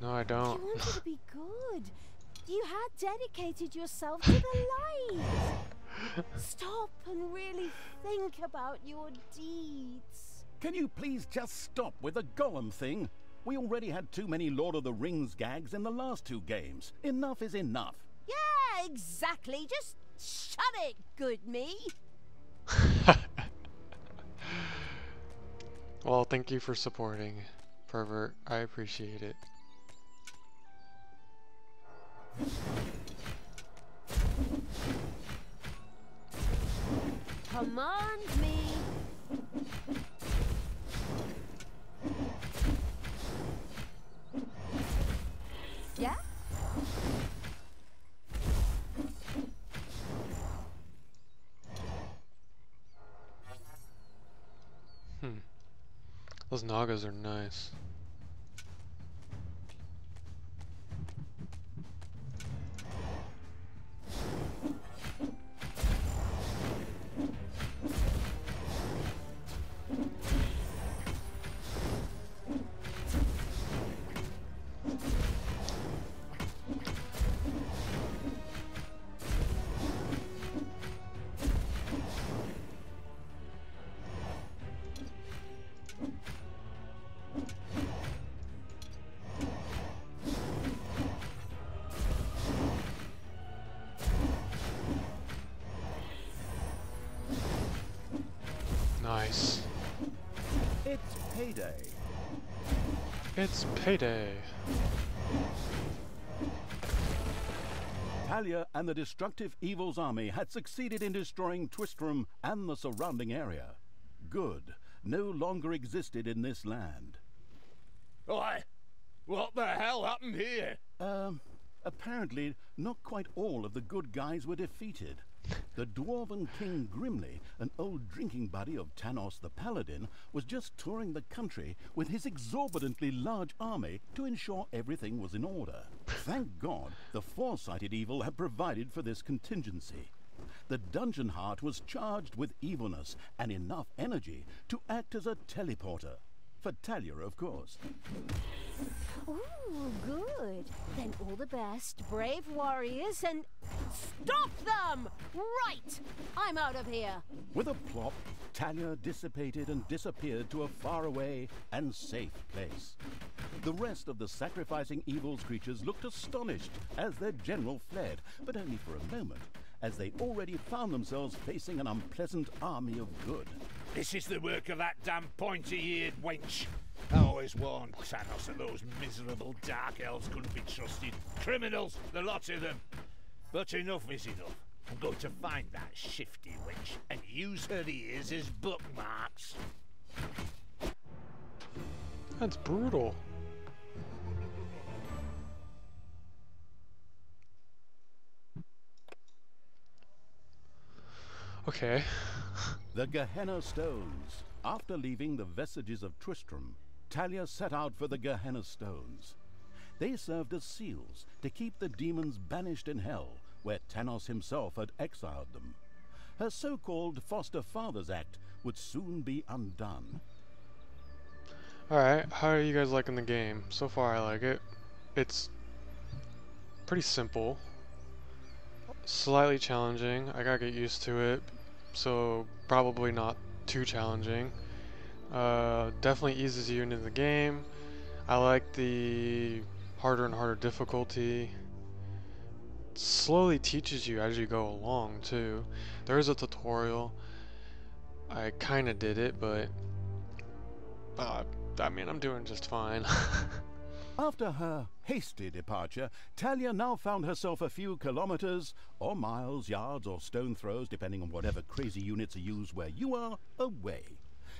Speaker 1: No, I don't.
Speaker 4: You wanted to be good. You had dedicated yourself to the light. Stop and really think about your deeds.
Speaker 2: Can you please just stop with the golem thing? We already had too many Lord of the Rings gags in the last 2 games. Enough is enough.
Speaker 4: Yeah, exactly. Just shut it, good me.
Speaker 1: Well, thank you for supporting, pervert. I appreciate it.
Speaker 4: Command me. Yeah?
Speaker 1: Those Nagas are nice. Nice.
Speaker 2: It's payday.
Speaker 1: It's payday.
Speaker 2: Talia and the destructive evil's army had succeeded in destroying Twistram and the surrounding area. Good no longer existed in this land.
Speaker 5: Oi! What the hell happened here?
Speaker 2: Apparently not quite all of the good guys were defeated. The Dwarven King Grimly, an old drinking buddy of Tanos the Paladin, was just touring the country with his exorbitantly large army to ensure everything was in order. Thank God the foresighted evil had provided for this contingency. The Dungeon Heart was charged with evilness and enough energy to act as a teleporter. For Talia, of course.
Speaker 4: Ooh, good. Then all the best, brave warriors, and stop them! Right! I'm out of here.
Speaker 2: With a plop, Talia dissipated and disappeared to a faraway and safe place. The rest of the sacrificing evil's creatures looked astonished as their general fled, but only for a moment, as they already found themselves facing an unpleasant army of good.
Speaker 5: This is the work of that damn pointy-eared wench. I always warned Tanos that those miserable dark elves couldn't be trusted. Criminals, the lot of them. But enough is enough. I'm going to find that shifty witch and use her ears as bookmarks.
Speaker 1: That's brutal. Okay.
Speaker 2: The Gehenna Stones. After leaving the vestiges of Tristram, Talia set out for the Gehenna Stones. They served as seals to keep the demons banished in hell, where Tanos himself had exiled them. Her so-called Foster Fathers Act would soon be undone.
Speaker 1: Alright, how are you guys liking the game? So far I like it. It's pretty simple. Slightly challenging. I gotta get used to it, so probably not too challenging. Definitely eases you into the game. I like the harder and harder difficulty. Slowly teaches you as you go along too. There is a tutorial. I kinda did it, but I mean, I'm doing just fine.
Speaker 2: After her hasty departure, Talia now found herself a few kilometers, or miles, yards, or stone throws, depending on whatever crazy units are used where you are, away.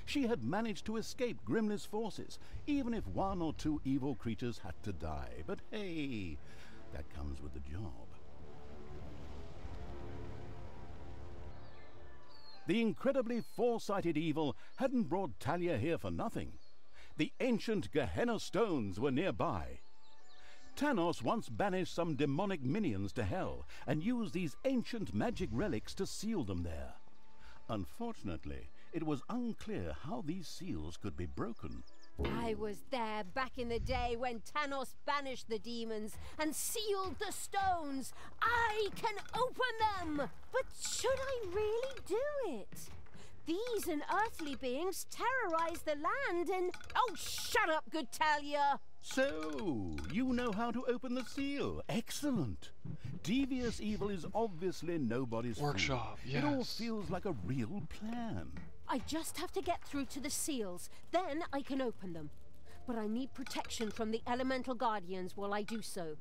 Speaker 2: She had managed to escape Grimly's forces, even if one or two evil creatures had to die. But hey, that comes with the job. The incredibly foresighted evil hadn't brought Talia here for nothing. The ancient Gehenna Stones were nearby. Tanos once banished some demonic minions to hell and used these ancient magic relics to seal them there. Unfortunately, it was unclear how these seals could be broken.
Speaker 4: I was there back in the day when Tanos banished the demons and sealed the stones. I can open them! But should I really do it? These unearthly beings terrorize the land and... Oh, shut up, good Talia!
Speaker 2: So, you know how to open the seal. Excellent. Devious evil is obviously nobody's
Speaker 1: Workshop,
Speaker 2: food.
Speaker 1: yes.
Speaker 2: It all feels like a real plan.
Speaker 4: I just have to get through to the seals. Then I can open them. But I need protection from the elemental guardians while I do so.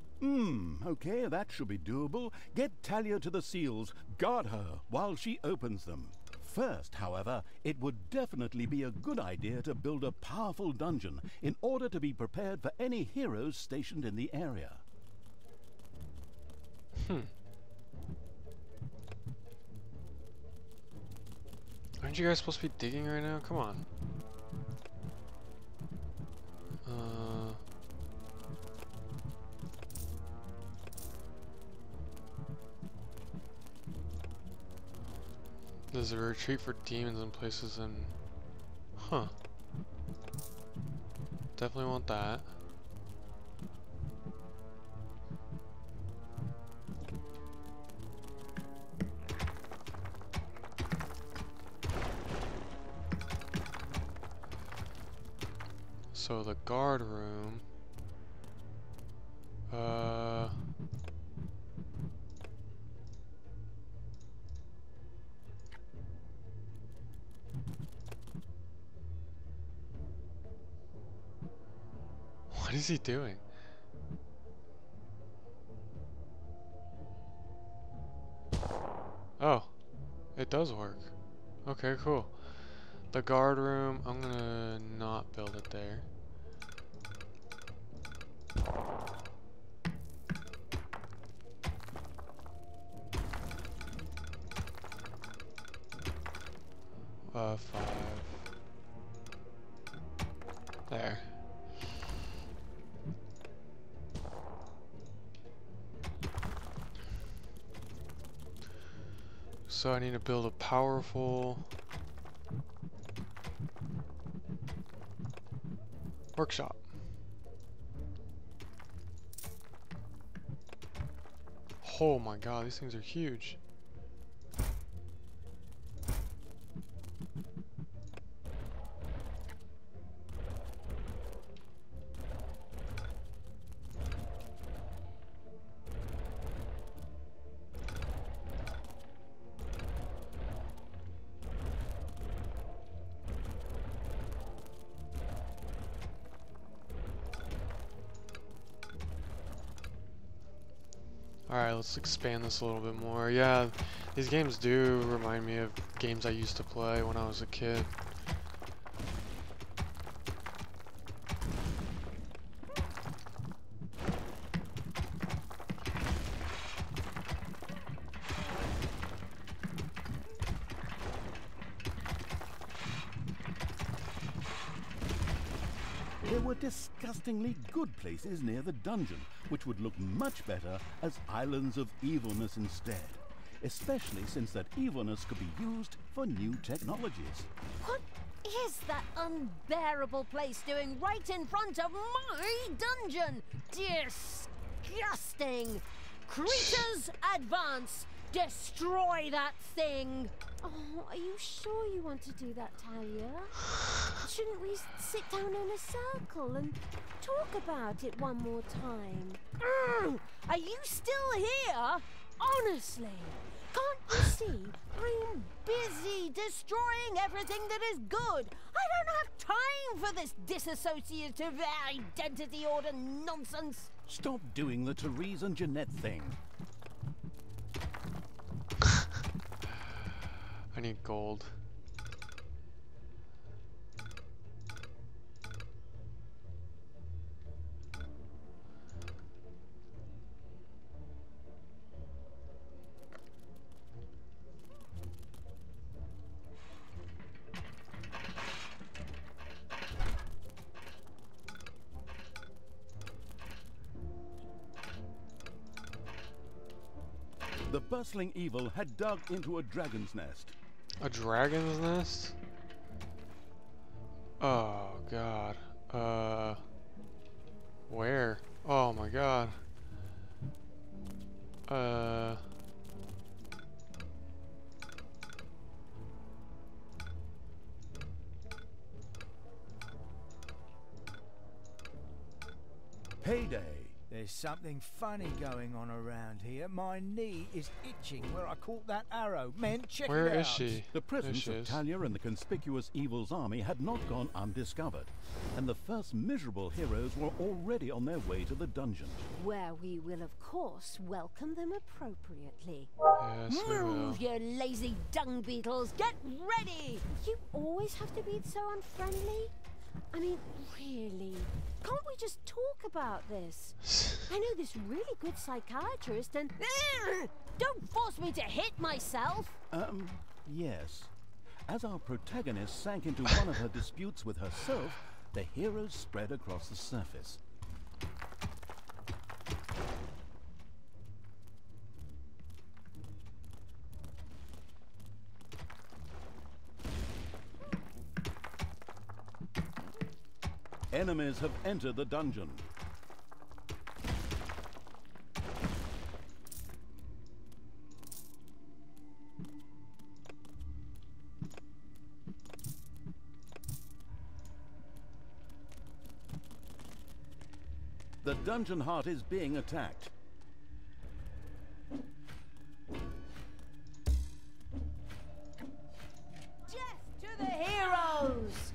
Speaker 2: Okay, that should be doable. Get Talia to the seals. Guard her while she opens them. First, however, it would definitely be a good idea to build a powerful dungeon in order to be prepared for any heroes stationed in the area.
Speaker 1: Aren't you guys supposed to be digging right now? Come on. There's a retreat for demons in places in... Huh. Definitely want that. So the guard room... What is he doing? Oh, it does work. Okay, cool. The guard room, I'm gonna not build it there. Five. There. So I need to build a powerful workshop. Oh my god, these things are huge. Alright, let's expand this a little bit more. Yeah, these games do remind me of games I used to play when I was a kid.
Speaker 2: there were disgustingly good places near the dungeon, which would look much better as islands of evilness instead, especially since that evilness could be used for new technologies.
Speaker 4: What is that unbearable place doing right in front of my dungeon? Disgusting! Creatures, advance! Destroy that thing! Oh, are you sure you want to do that, Talia? Shouldn't we sit down in a circle and talk about it one more time? Are you still here? Honestly, can't you see I'm busy destroying everything that is good? I don't have time for this dissociative identity order nonsense.
Speaker 2: Stop doing the Therese and Jeanette thing.
Speaker 1: I need gold.
Speaker 2: The bustling evil had dug into a dragon's nest.
Speaker 1: A dragon's nest? Oh god. Where? Oh my god.
Speaker 2: Payday.
Speaker 8: There's something funny going on around here. My knee is itching where I caught that arrow. Men, check it out.
Speaker 1: Where is she?
Speaker 2: The presence
Speaker 1: There she
Speaker 2: of
Speaker 1: is.
Speaker 2: Talia and the conspicuous evil's army had not gone undiscovered, and the first miserable heroes were already on their way to the dungeon.
Speaker 4: Where we will, of course, welcome them appropriately.
Speaker 1: Yes, we will.
Speaker 4: Move, you lazy dung beetles! Get ready! You always have to be so unfriendly? I mean, really? Can't we just talk about this? I know this really good psychiatrist and... Don't force me to hit myself!
Speaker 2: Yes. As our protagonist sank into one of her disputes with herself, the heroes spread across the surface. Enemies have entered the dungeon. The dungeon heart is being attacked.
Speaker 4: Death to the heroes!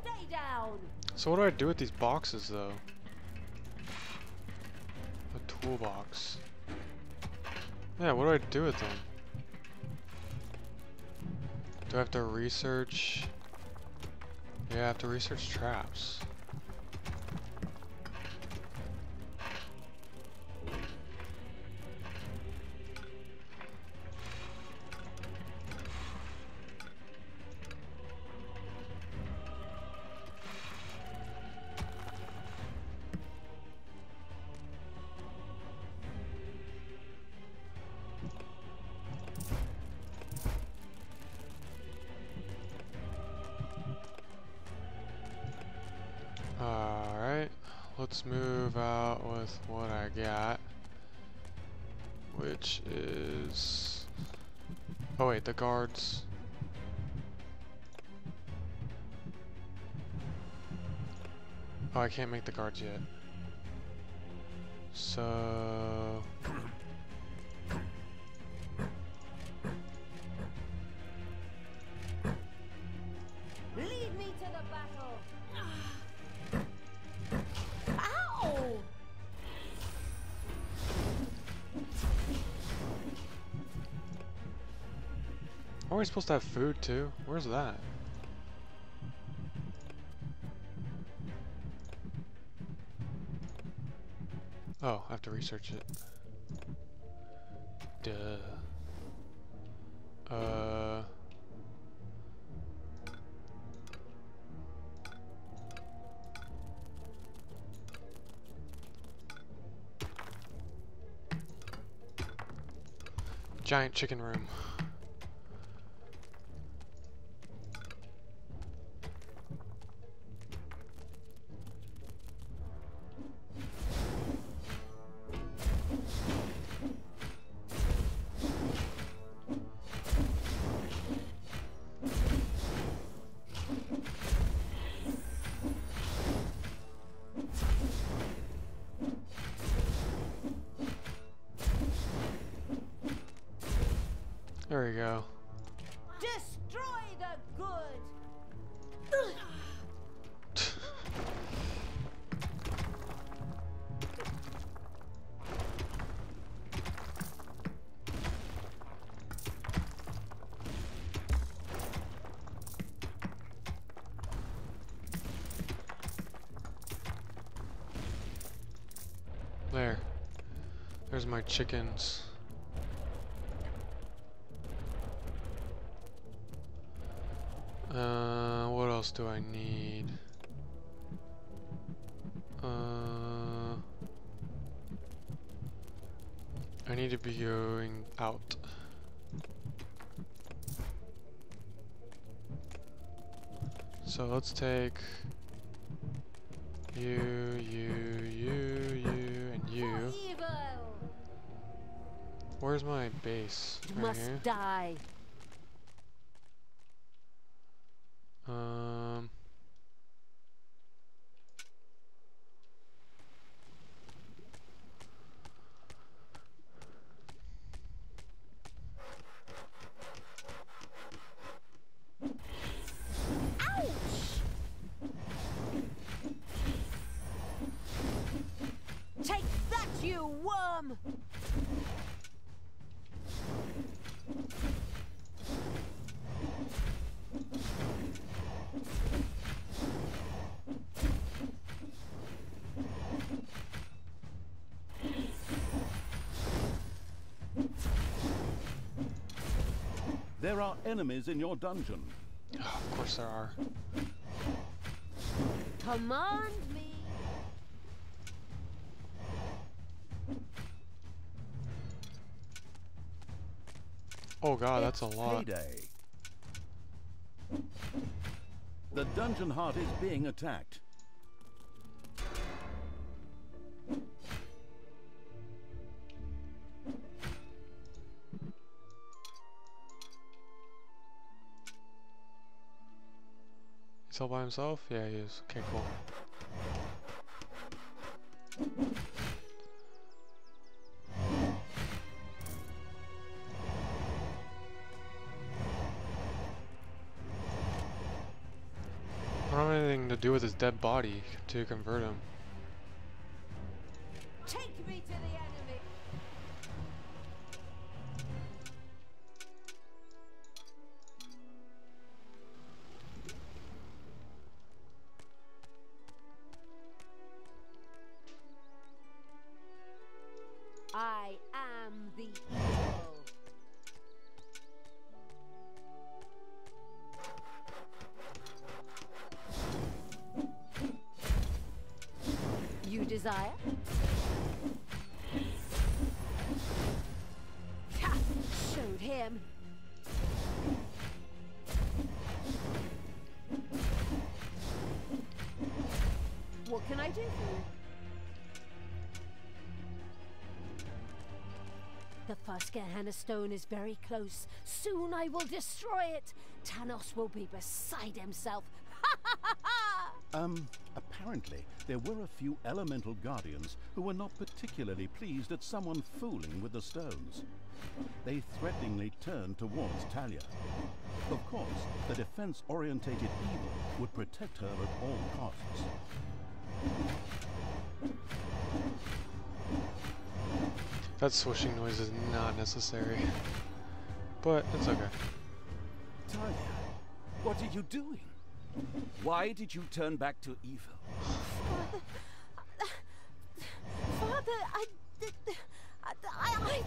Speaker 4: Stay down!
Speaker 1: So what do I do with these boxes though? A toolbox. Yeah, what do I do with them? Do I have to research? Yeah, I have to research traps. Alright, let's move out with what I got, which is... Oh wait, the guards. Oh, I can't make the guards yet. So...
Speaker 4: Lead me to the battle! Ow!
Speaker 1: Are we supposed to have food too? Where's that? Oh, I have to research it. Duh. Giant chicken room. There we go.
Speaker 4: Destroy the good!
Speaker 1: There's my chickens. What else do I need? I need to be going out. So let's take you, and you. Where's my base?
Speaker 4: You
Speaker 1: Right
Speaker 4: must
Speaker 1: here?
Speaker 4: die. Take that, you worm!
Speaker 2: There are enemies in your dungeon.
Speaker 1: Oh, of course there are.
Speaker 4: Command me!
Speaker 1: Oh god, that's a
Speaker 2: It's
Speaker 1: lot.
Speaker 2: payday. The dungeon heart is being attacked.
Speaker 1: He's all by himself? Yeah, he is. Okay, cool. I don't have anything to do with his dead body to convert him.
Speaker 4: Take me to the enemy! I am the evil. You desire? Ha! Showed him. What can I do for you? The Faskehanna stone is very close. Soon I will destroy it. Tanos will be beside himself. Ha ha ha ha!
Speaker 2: Apparently, there were a few elemental guardians who were not particularly pleased at someone fooling with the stones. They threateningly turned towards Talia. Of course, the defense-orientated evil would protect her at all costs.
Speaker 1: That swishing noise is not necessary. But it's okay.
Speaker 3: Talia, what are you doing? Why did you turn back to evil?
Speaker 4: Father, I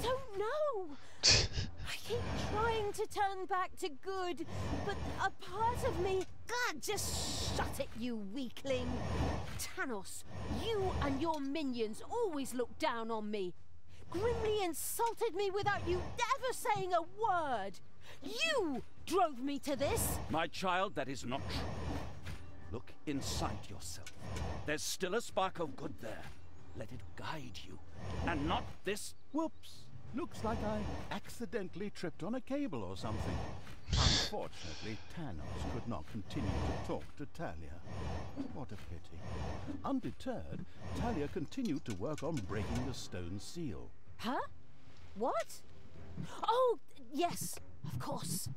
Speaker 4: don't know. I keep trying trying to turn back to good, but a part of me... God, just shut it, you weakling. Tanos, you and your minions always look down on me. Grimly insulted me without you ever saying a word. You drove me to this.
Speaker 3: My child, that is not true. Look inside yourself. There's still a spark of good there. Let it guide you, and not this...
Speaker 2: Whoops! Looks like I accidentally tripped on a cable or something. Unfortunately, Tanos could not continue to talk to Talia. What a pity. Undeterred, Talia continued to work on breaking the stone seal.
Speaker 4: Huh? What? Oh, yes, of course.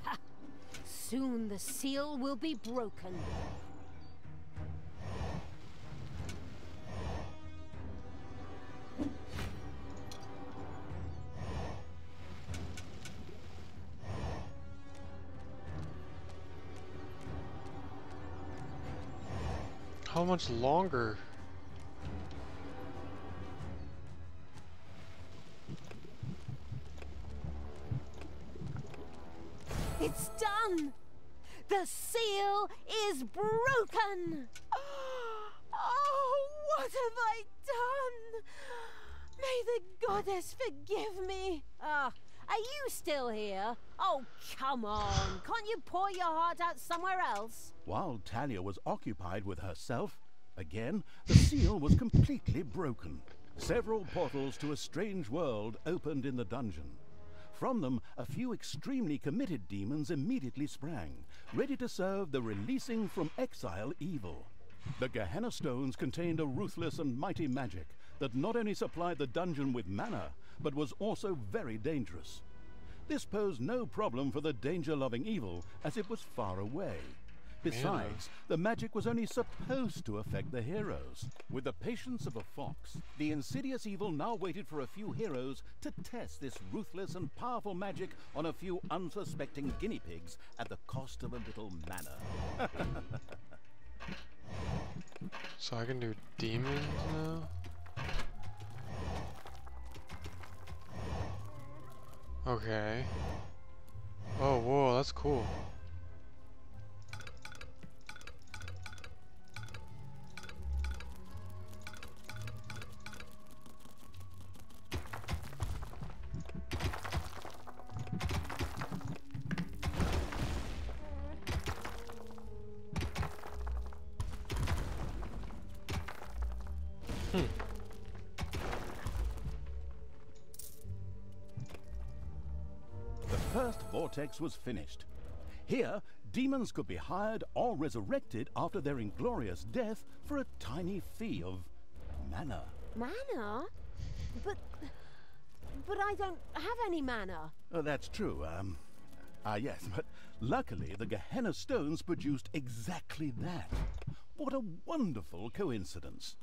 Speaker 4: Ha! Soon the seal will be broken.
Speaker 1: How much longer?
Speaker 4: It's done! The seal is broken! Oh, what have I done? May the goddess forgive me. Ah, are you still here? Oh, come on. Can't you pour your heart out somewhere else?
Speaker 2: While Talia was occupied with herself, again, the seal was completely broken. Several portals to a strange world opened in the dungeon. From them, a few extremely committed demons immediately sprang, ready to serve the releasing from exile evil. The Gehenna Stones contained a ruthless and mighty magic that not only supplied the dungeon with mana, but was also very dangerous. This posed no problem for the danger-loving evil, as it was far away. Besides, the magic was only supposed to affect the heroes. With the patience of a fox, the insidious evil now waited for a few heroes to test this ruthless and powerful magic on a few unsuspecting guinea pigs at the cost of a little mana.
Speaker 1: So I can do demons now? Okay. Oh, whoa, that's cool.
Speaker 2: The first vortex was finished. Here, demons could be hired or resurrected after their inglorious death for a tiny fee of mana.
Speaker 4: Mana? But I don't have any mana.
Speaker 2: Oh, that's true. Yes, but luckily the Gehenna Stones produced exactly that. What a wonderful coincidence.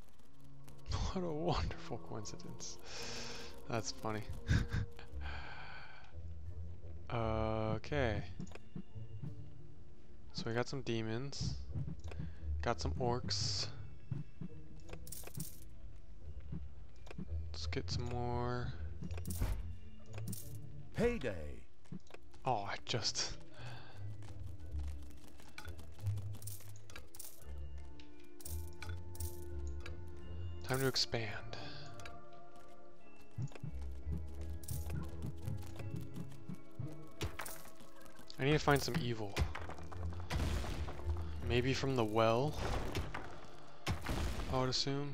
Speaker 1: What a wonderful coincidence. That's funny. Okay. So we got some demons. Got some orcs. Let's get some more.
Speaker 2: Payday.
Speaker 1: Oh, I just... Time to expand. I need to find some evil. Maybe from the well, I would assume.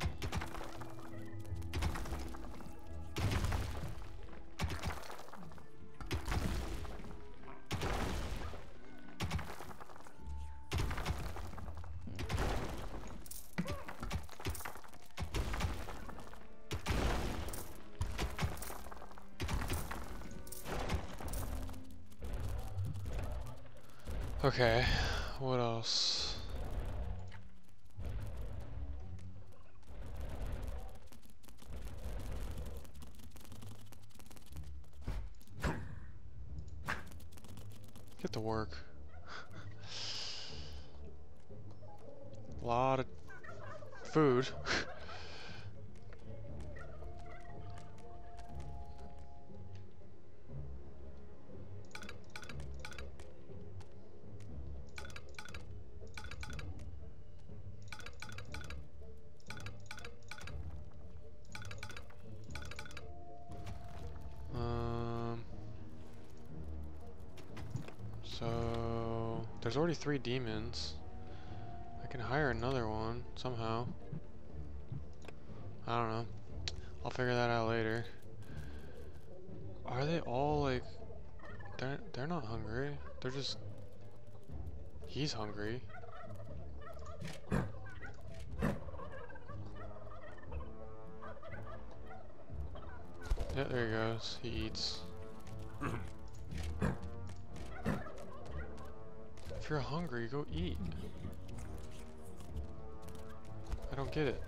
Speaker 1: Okay, what else? Get to work. A lot of food. So there's already 3 demons. I can hire another one somehow. I don't know. I'll figure that out later. Are they all like... They're not hungry. They're just... He's hungry. Yeah, there he goes. He eats. If you're hungry, go eat. I don't get it.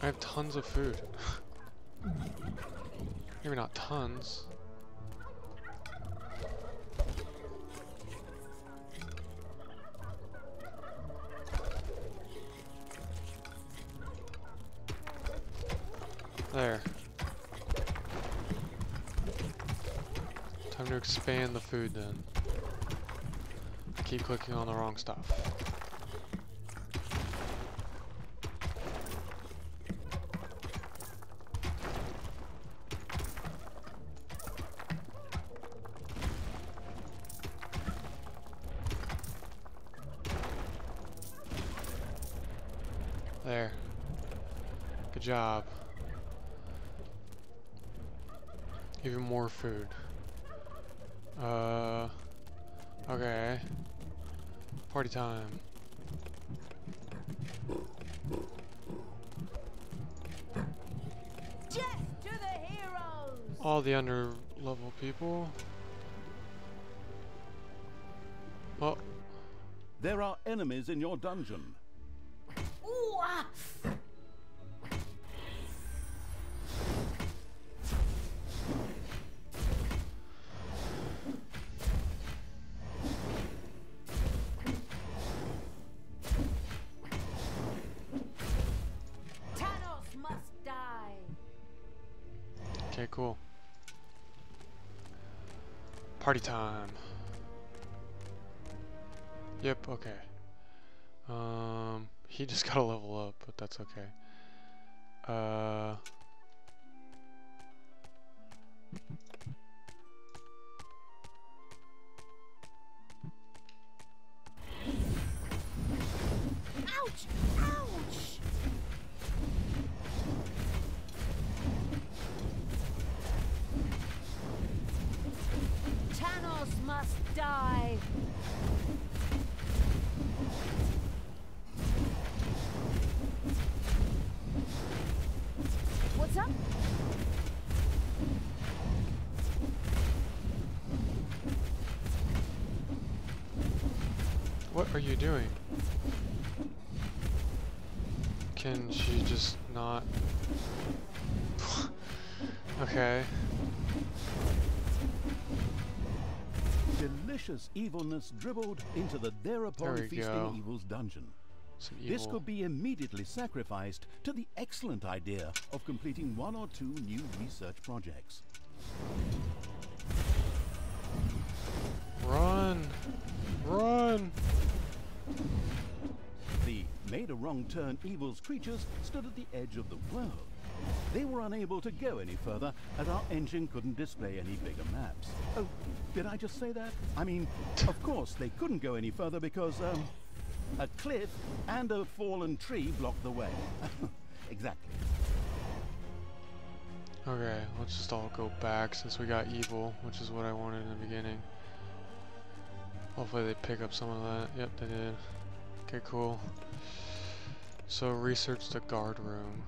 Speaker 1: I have tons of food. Maybe not tons. There. Time to expand the food then. I keep clicking on the wrong stuff. There. Good job. Even more food. Okay. Party time.
Speaker 4: Jet to the heroes!
Speaker 1: All the under-level people. Oh.
Speaker 2: There are enemies in your dungeon.
Speaker 4: Ooh, ah.
Speaker 1: Okay, cool. Party time. Yep, okay. He just got a level up, but that's okay.
Speaker 4: Ouch! Ouch! Tanos must die! What's up?
Speaker 1: What are you doing? Can she just not? Okay.
Speaker 2: Delicious evilness dribbled into the thereupon
Speaker 1: There we
Speaker 2: feasting
Speaker 1: go.
Speaker 2: evil's dungeon.
Speaker 1: Some
Speaker 2: This
Speaker 1: evil.
Speaker 2: could be immediately sacrificed to the excellent idea of completing 1 or 2 new research projects.
Speaker 1: Run! Run!
Speaker 2: The made a wrong turn evil's creatures stood at the edge of the world. They were unable to go any further as our engine couldn't display any bigger maps. Oh, did I just say that? I mean, of course they couldn't go any further because, a cliff and a fallen tree blocked the way. Exactly.
Speaker 1: Okay, let's just all go back since we got evil, which is what I wanted in the beginning. Hopefully they pick up some of that. Yep, they did. Okay, cool. So research the guard room.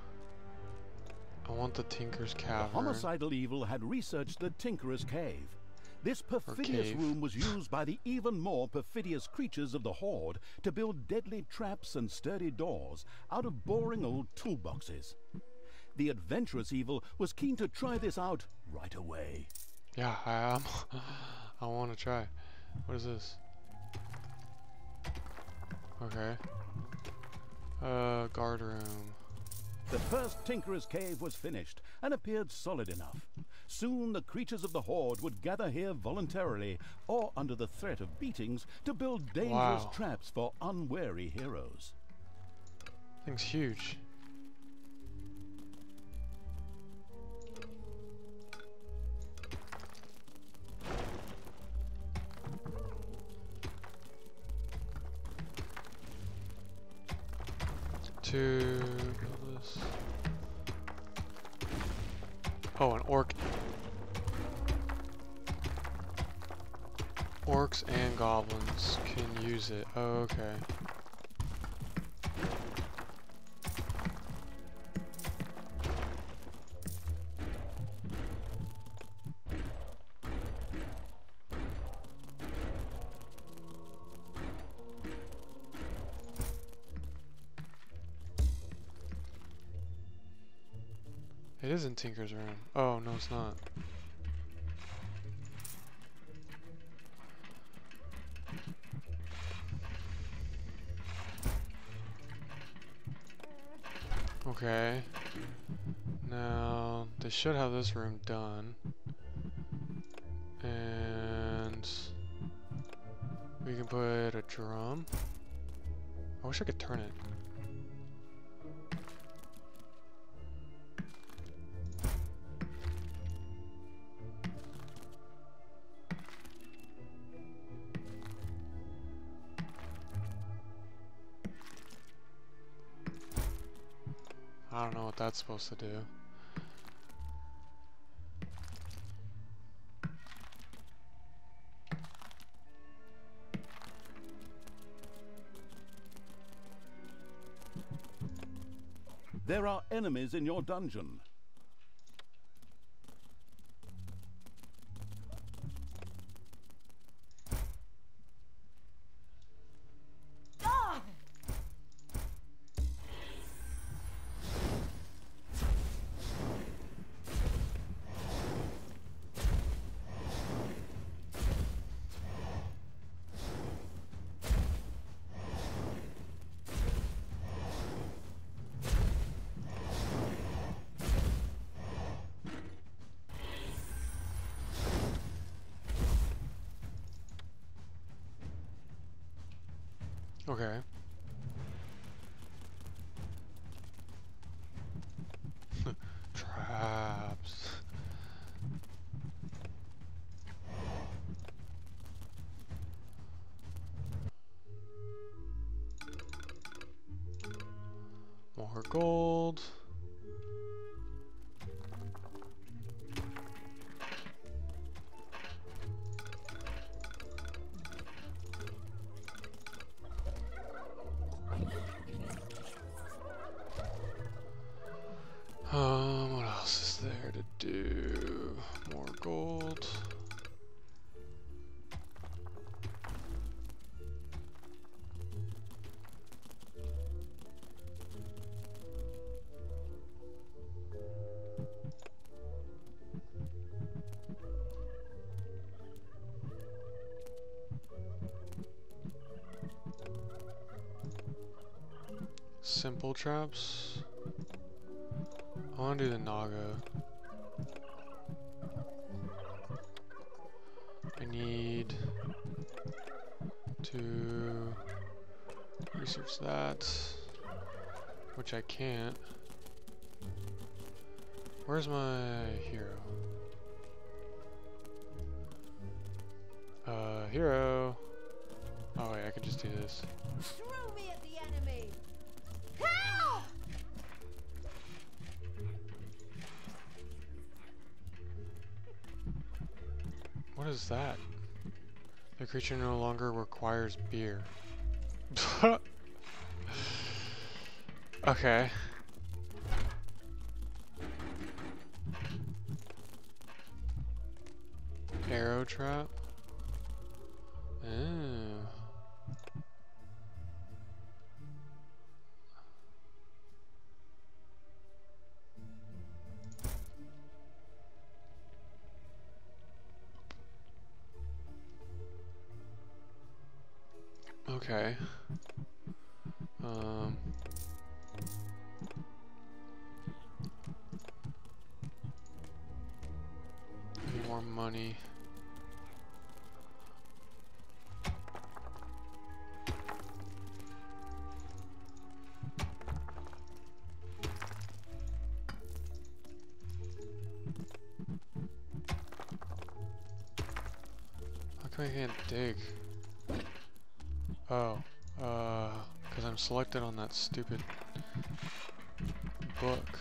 Speaker 1: I want the Tinker's
Speaker 2: The
Speaker 1: Cavern.
Speaker 2: homicidal evil had researched the Tinkerer's Cave. This perfidious
Speaker 1: cave.
Speaker 2: room was used by the even more perfidious creatures of the Horde to build deadly traps and sturdy doors out of boring old toolboxes. The adventurous evil was keen to try this out right away.
Speaker 1: Yeah, I am. I want to try. What is this? Okay. Guard room.
Speaker 2: The first Tinkerer's Cave was finished and appeared solid enough. Soon the creatures of the Horde would gather here voluntarily or under the threat of beatings to build dangerous
Speaker 1: Wow.
Speaker 2: traps for unwary heroes.
Speaker 1: Thing's huge. to build this. Oh, an orc. Orcs and goblins can use it. Oh, okay. It is in Tinker's room. Oh, no, it's not. Okay. Now, they should have this room done. And we can put a drum. I wish I could turn it. I don't know what that's supposed to do.
Speaker 2: There are enemies in your dungeon.
Speaker 1: Okay. Traps. More gold. What else is there to do? More gold. Simple traps. I want to do the Naga. I need to research that, which I can't. Where's my hero? Hero. Oh wait, I could just do this.
Speaker 4: Throw me at the enemy! Help!
Speaker 1: What is that? The creature no longer requires beer. Okay. Arrow trap. Oh. Okay. Need more money. How come I can't dig? Oh, because I'm selected on that stupid book.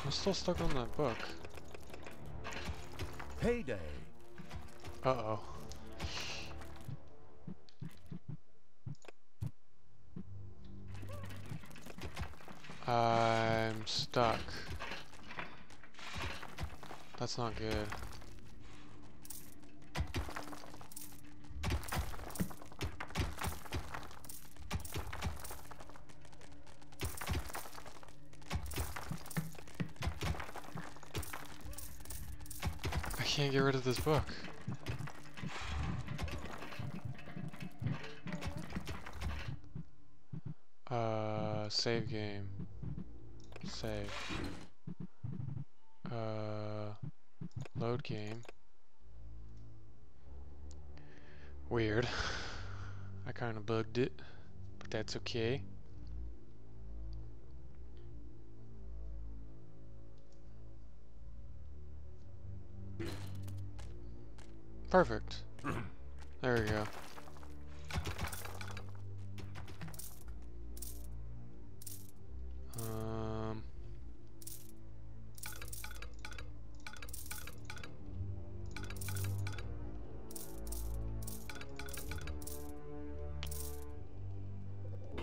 Speaker 1: I'm still stuck on that book.
Speaker 2: Payday.
Speaker 1: Uh-oh. I'm stuck. That's not good. I can't get rid of this book. Save game. Save. Load game. Weird. I kinda bugged it, but that's okay. Perfect. There we go.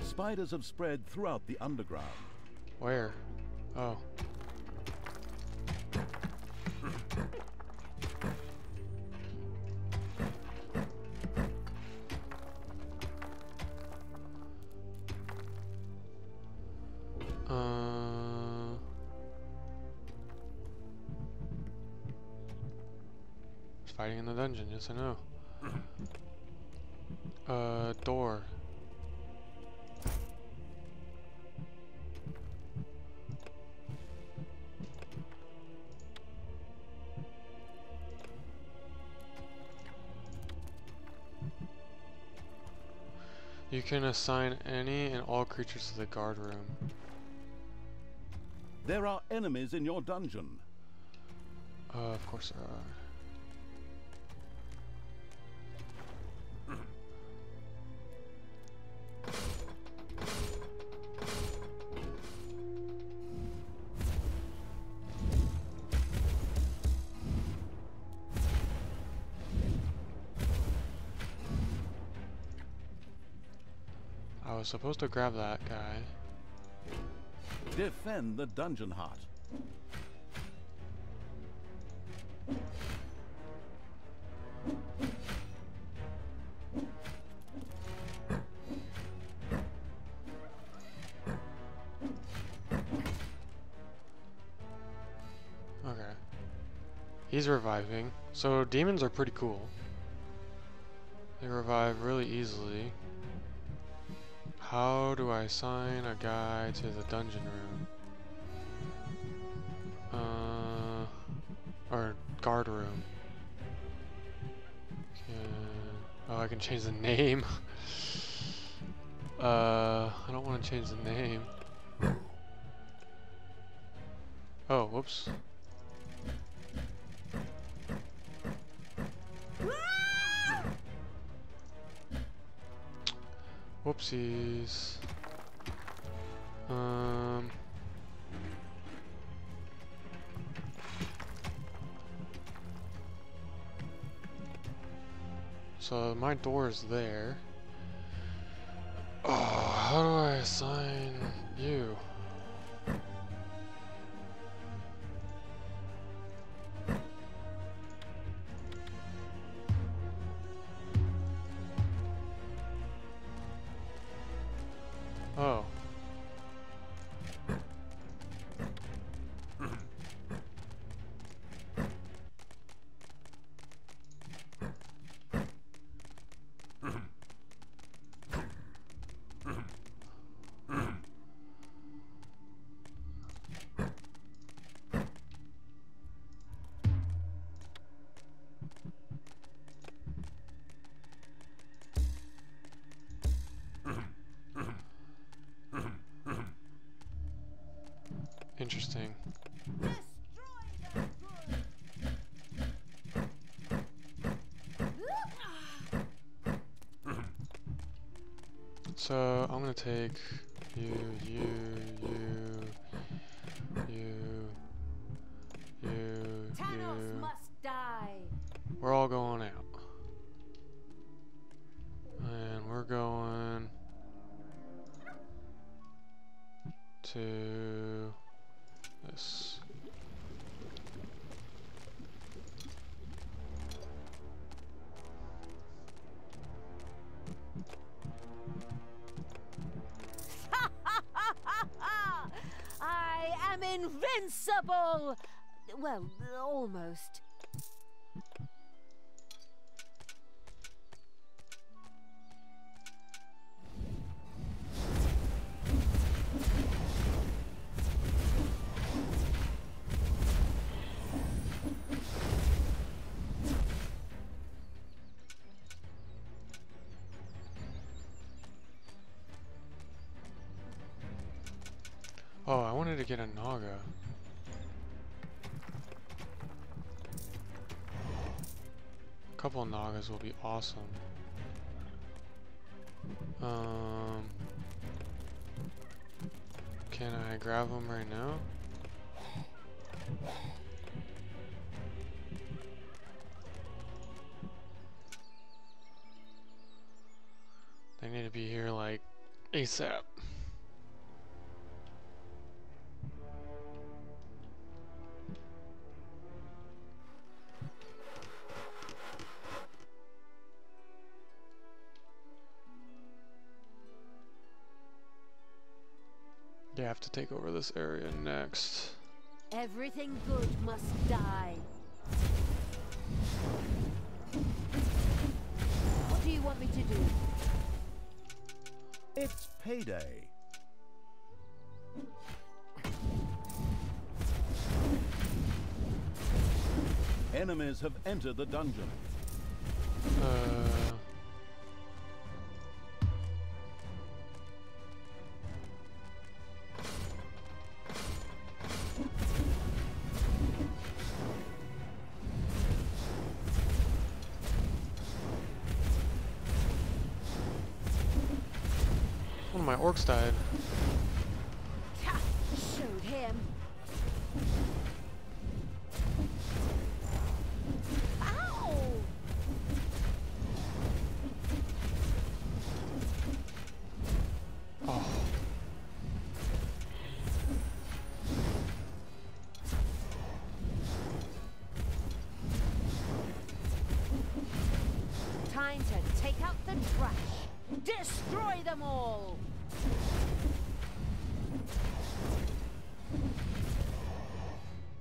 Speaker 2: Spiders have spread throughout the underground.
Speaker 1: Where? Oh. Fighting in the dungeon, yes I know. Door. You can assign any and all creatures to the guard room.
Speaker 2: There are enemies in your dungeon.
Speaker 1: Of course there are. I was supposed to grab that guy.
Speaker 2: Defend the dungeon heart.
Speaker 1: Okay. He's reviving. So demons are pretty cool. They revive really easily. How do I assign a guy to the dungeon room? Or guard room. Oh, I can change the name. I don't want to change the name. Oh, whoops. Whoopsies. So my door is there. Oh, how do I assign you? Oh. interesting. So I'm gonna take you,
Speaker 4: Tanos must die.
Speaker 1: We're all going out. And we're going to this.
Speaker 4: I am invincible! Well, almost.
Speaker 1: Oh, I wanted to get a Naga. A couple of Nagas will be awesome. Can I grab them right now? They need to be here like ASAP. You have to take over this area next.
Speaker 4: Everything good must die. What do you want me to do?
Speaker 2: It's payday. Enemies have entered the dungeon.
Speaker 1: One of my orcs died.
Speaker 4: Showed him. Ow!
Speaker 1: Oh.
Speaker 4: Time to take out the trash. Destroy them all!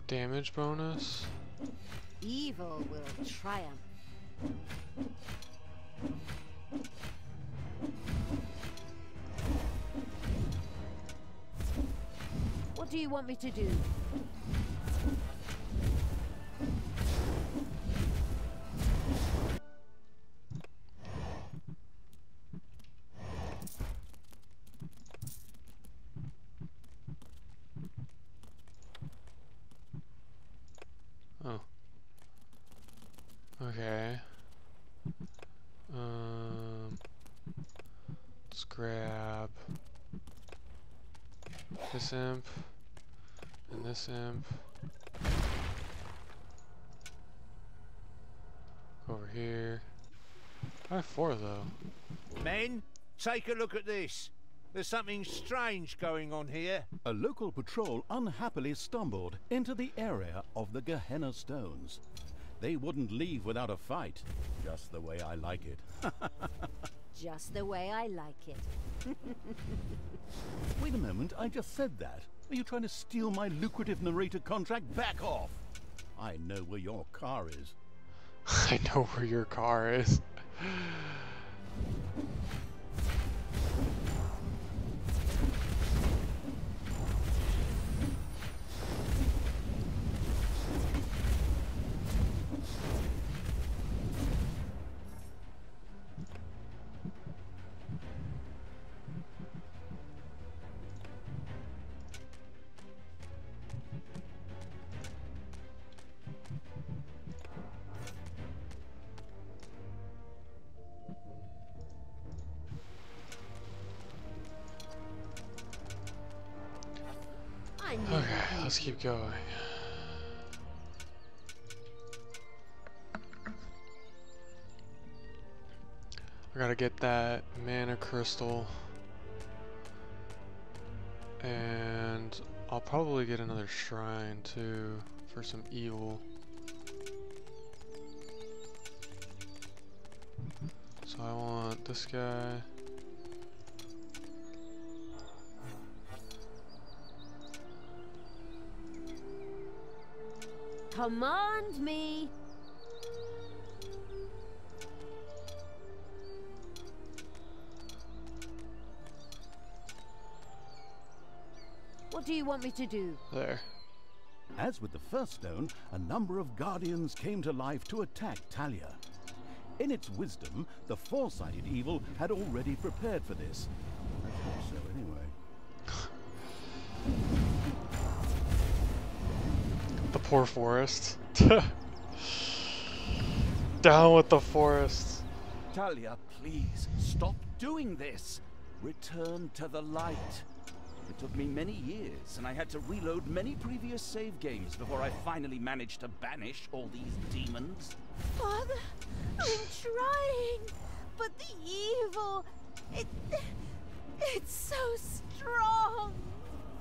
Speaker 1: Damage bonus.
Speaker 4: Evil will triumph. What do you want me to do?
Speaker 1: Oh. Okay. Let's grab this imp and this imp. Go over here. I have 4 though.
Speaker 5: Men, take a look at this. There's something strange going on here.
Speaker 2: A local patrol unhappily stumbled into the area of the Gehenna Stones. They wouldn't leave without a fight, just the way I like it.
Speaker 4: Just the way I like it.
Speaker 2: Wait a moment, I just said that. Are you trying to steal my lucrative narrator contract? Back off! I know where your car is.
Speaker 1: I know where your car is. Okay, let's keep going. I gotta get that mana crystal. And I'll probably get another shrine too for some evil. So I want this guy.
Speaker 4: Command me! What do you want me to do?
Speaker 1: There.
Speaker 2: As with the first stone, a number of guardians came to life to attack Talia. In its wisdom, the four-sided evil had already prepared for this. I thought so anyway.
Speaker 1: The poor forest. Down with the forest.
Speaker 3: Talia, please, stop doing this. Return to the light. It took me many years, and I had to reload many previous save games before I finally managed to banish all these demons.
Speaker 4: Father, I'm trying, but the evil, it's so strong.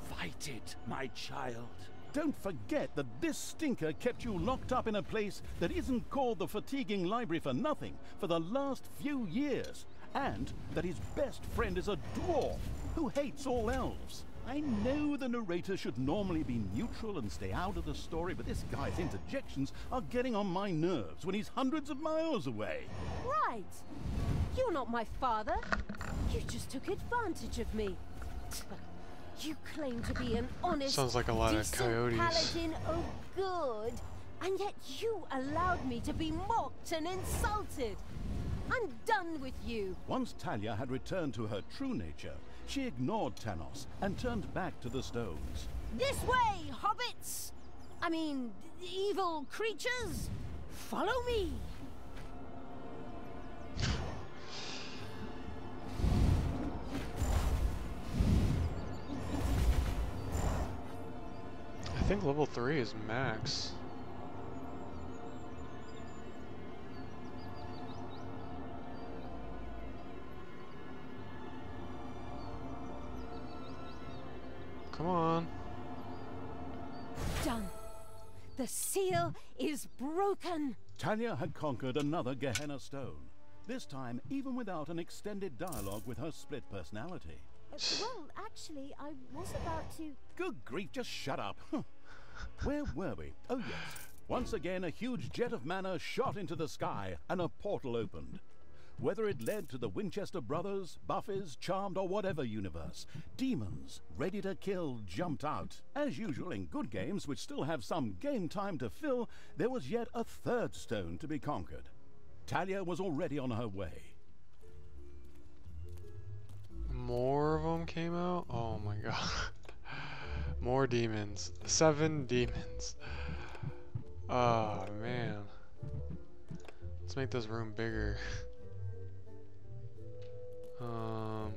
Speaker 3: Fight it, my child.
Speaker 2: Don't forget that this stinker kept you locked up in a place that isn't called the Fatiguing Library for nothing for the last few years, and that his best friend is a dwarf who hates all elves. I know the narrator should normally be neutral and stay out of the story, but this guy's interjections are getting on my nerves when he's hundreds of miles away.
Speaker 4: Right. You're not my father. You just took advantage of me. You claim to be an honest,
Speaker 1: Sounds like a lot of
Speaker 4: decent
Speaker 1: coyotes.
Speaker 4: paladin of good, and yet you allowed me to be mocked and insulted. I'm done with you.
Speaker 2: Once Talia had returned to her true nature, she ignored Tanos and turned back to the stones.
Speaker 4: This way, hobbits! I mean, evil creatures! Follow me!
Speaker 1: I think level 3 is max. Come on.
Speaker 4: Done. The seal is broken.
Speaker 2: Talia had conquered another Gehenna stone, this time even without an extended dialogue with her split personality.
Speaker 4: Well, actually, I was about to...
Speaker 2: Good grief, just shut up. Where were we? Oh yes. Once again, a huge jet of mana shot into the sky, and a portal opened. Whether it led to the Winchester Brothers, Buffys, Charmed, or whatever universe, demons, ready to kill, jumped out. As usual in good games, which still have some game time to fill, there was yet a third stone to be conquered. Talia was already on her way.
Speaker 1: More of them came out? Oh my god. More demons. 7 demons. Oh man. Let's make this room bigger. Oh,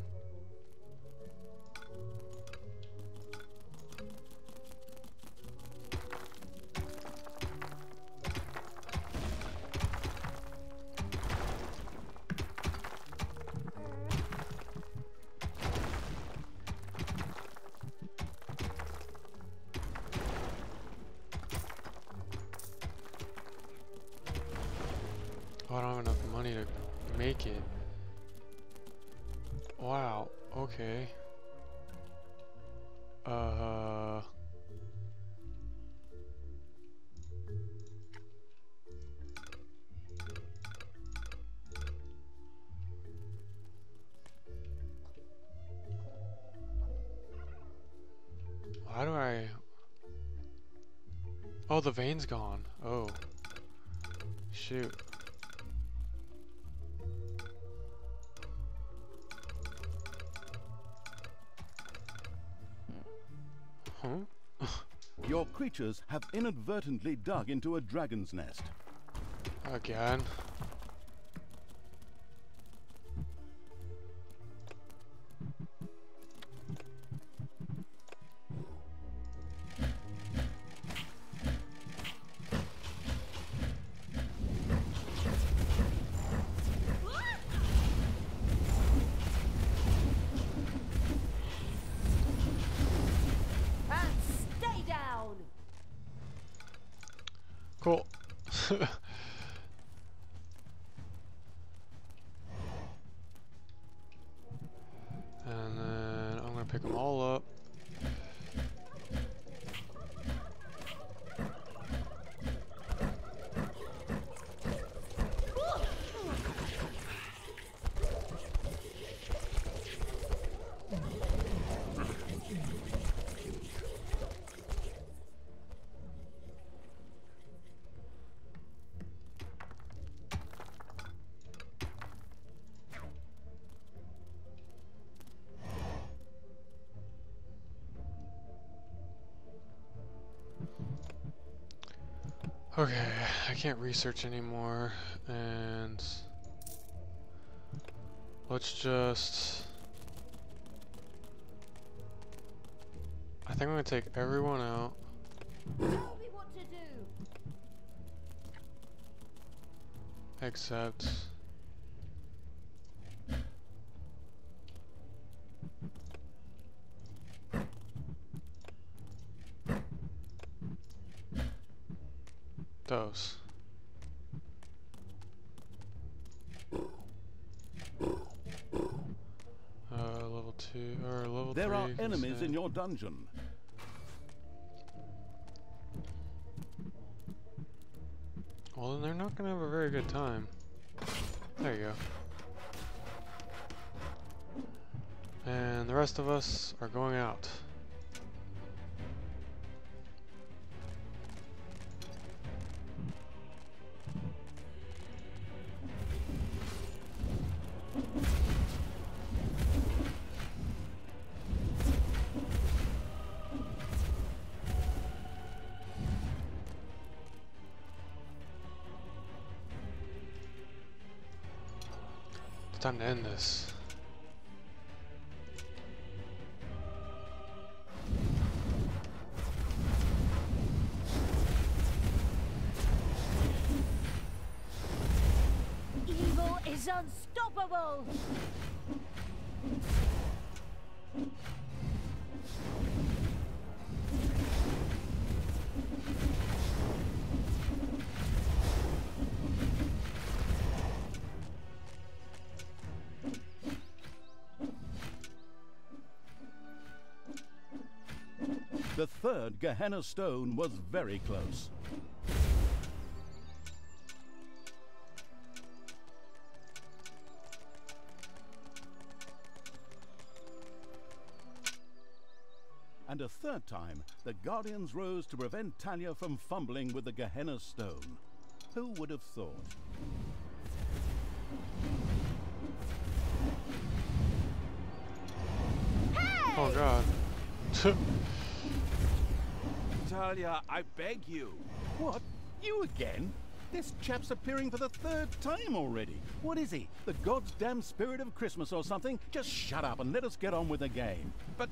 Speaker 1: I don't have enough money to make it. Wow, okay. How do I... Oh, the vein's gone. Oh. Shoot. Huh?
Speaker 2: Your creatures have inadvertently dug into a dragon's nest.
Speaker 1: Again. Cool. And then I'm gonna pick them all up. Okay, I can't research anymore, and let's just... I think I'm gonna take everyone out.
Speaker 4: Tell me what to do.
Speaker 1: Except... those. Level 2 or level 3.
Speaker 2: There are enemies in your dungeon.
Speaker 1: Well, then they're not gonna have a very good time. There you go. And the rest of us are going out. It's time to end this.
Speaker 4: Evil is unstoppable!
Speaker 2: The third Gehenna stone was very close. And a third time, the Guardians rose to prevent Talia from fumbling with the Gehenna stone. Who would have thought?
Speaker 1: Oh god.
Speaker 3: Talia, I beg you.
Speaker 2: What? You again? This chap's appearing for the third time already. What is he? The God's damn spirit of Christmas or something? Just shut up and let us get on with the game.
Speaker 3: But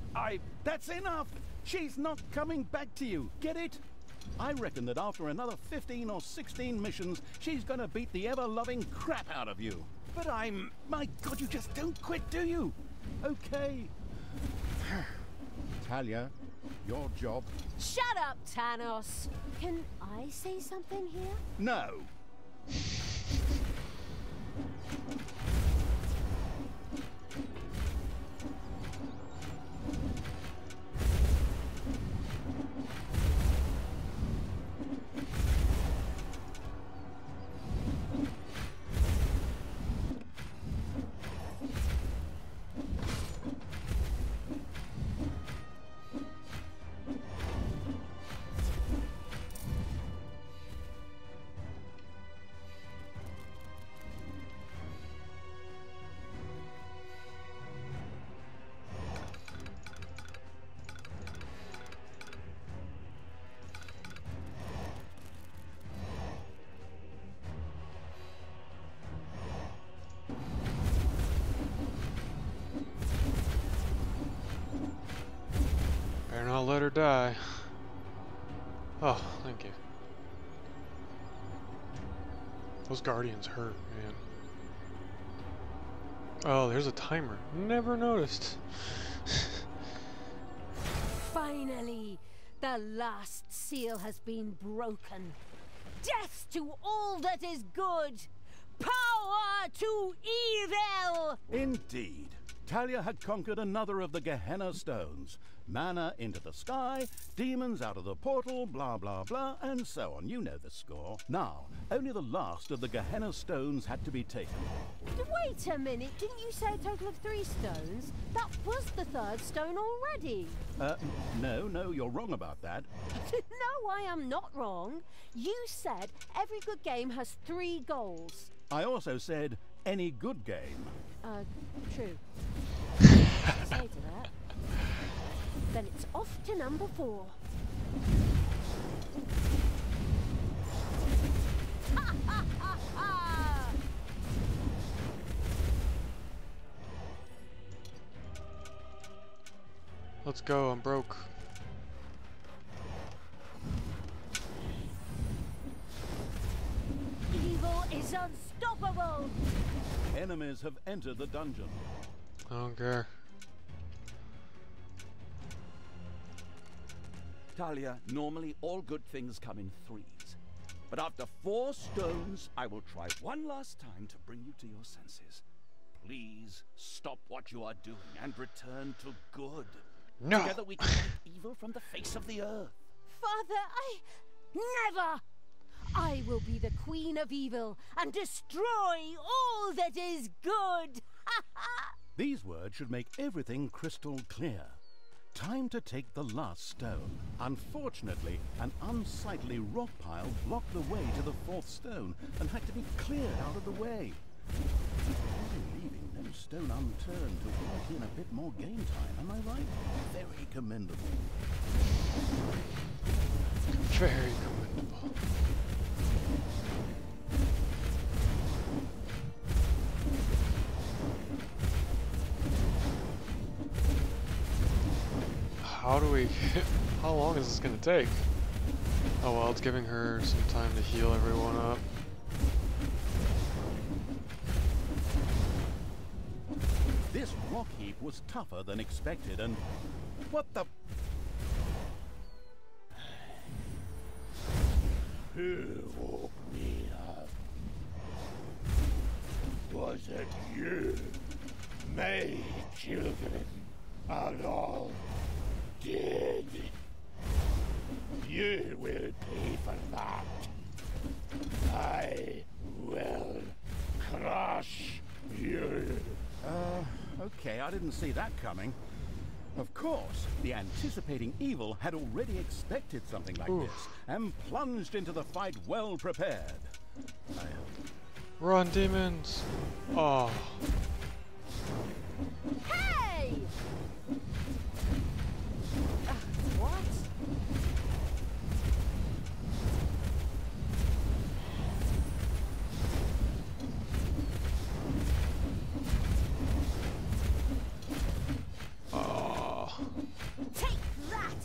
Speaker 2: That's enough! She's not coming back to you. Get it? I reckon that after another 15 or 16 missions, she's gonna beat the ever-loving crap out of you.
Speaker 3: But I'm...
Speaker 2: My God, you just don't quit, do you? Okay. Talia, your job.
Speaker 4: Shut up, Tanos! Can I say something here?
Speaker 2: No.
Speaker 1: Better not let her die. Oh, thank you. Those guardians hurt, man. Oh, there's a timer. Never noticed.
Speaker 4: Finally, the last seal has been broken. Death to all that is good! Power to evil!
Speaker 2: Indeed. Talia had conquered another of the Gehenna stones. Mana into the sky, demons out of the portal, blah blah blah, and so on. You know the score. Now, only the last of the Gehenna stones had to be taken.
Speaker 4: Wait a minute, didn't you say a total of 3 stones? That was the 3rd stone already.
Speaker 2: No, you're wrong about that.
Speaker 4: No, I am not wrong. You said every good game has 3 goals.
Speaker 2: I also said any good game.
Speaker 4: True. To say to that. Then it's off to number 4. Ha ha ha ha!
Speaker 1: Let's go, I'm broke.
Speaker 4: Evil is unstoppable!
Speaker 2: Enemies have entered the dungeon.
Speaker 1: I don't care.
Speaker 3: Talia, normally all good things come in 3s. But after 4 stones, I will try one last time to bring you to your senses. Please stop what you are doing and return to good.
Speaker 1: No!
Speaker 3: Together we can wipe evil from the face of the earth.
Speaker 4: Father, never! I will be the queen of evil and destroy all that is good! Ha ha!
Speaker 2: These words should make everything crystal clear. Time to take the last stone. Unfortunately, an unsightly rock pile blocked the way to the 4th stone and had to be cleared out of the way. Leaving no stone unturned to work in a bit more game time, am I right? Very commendable.
Speaker 1: Very commendable. How do we... How long is this gonna take? Oh well, it's giving her some time to heal everyone up.
Speaker 2: This rock heap was tougher than expected and... What the...
Speaker 5: Who woke me up? Was it you? My children are all dead. You will pay for that. I will crush you.
Speaker 2: Okay, I didn't see that coming. Of course, the anticipating evil had already expected something like this, and plunged into the fight well prepared.
Speaker 1: Run, demons! Oh.
Speaker 4: Hey! What? Take that!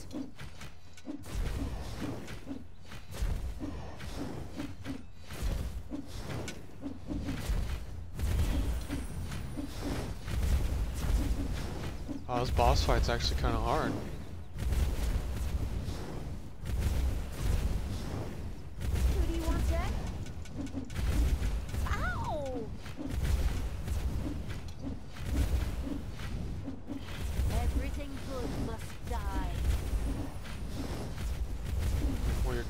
Speaker 1: Oh, this boss fight's actually kind of hard.
Speaker 4: Who do you want to? Ow! Everything good must die.
Speaker 1: Weird.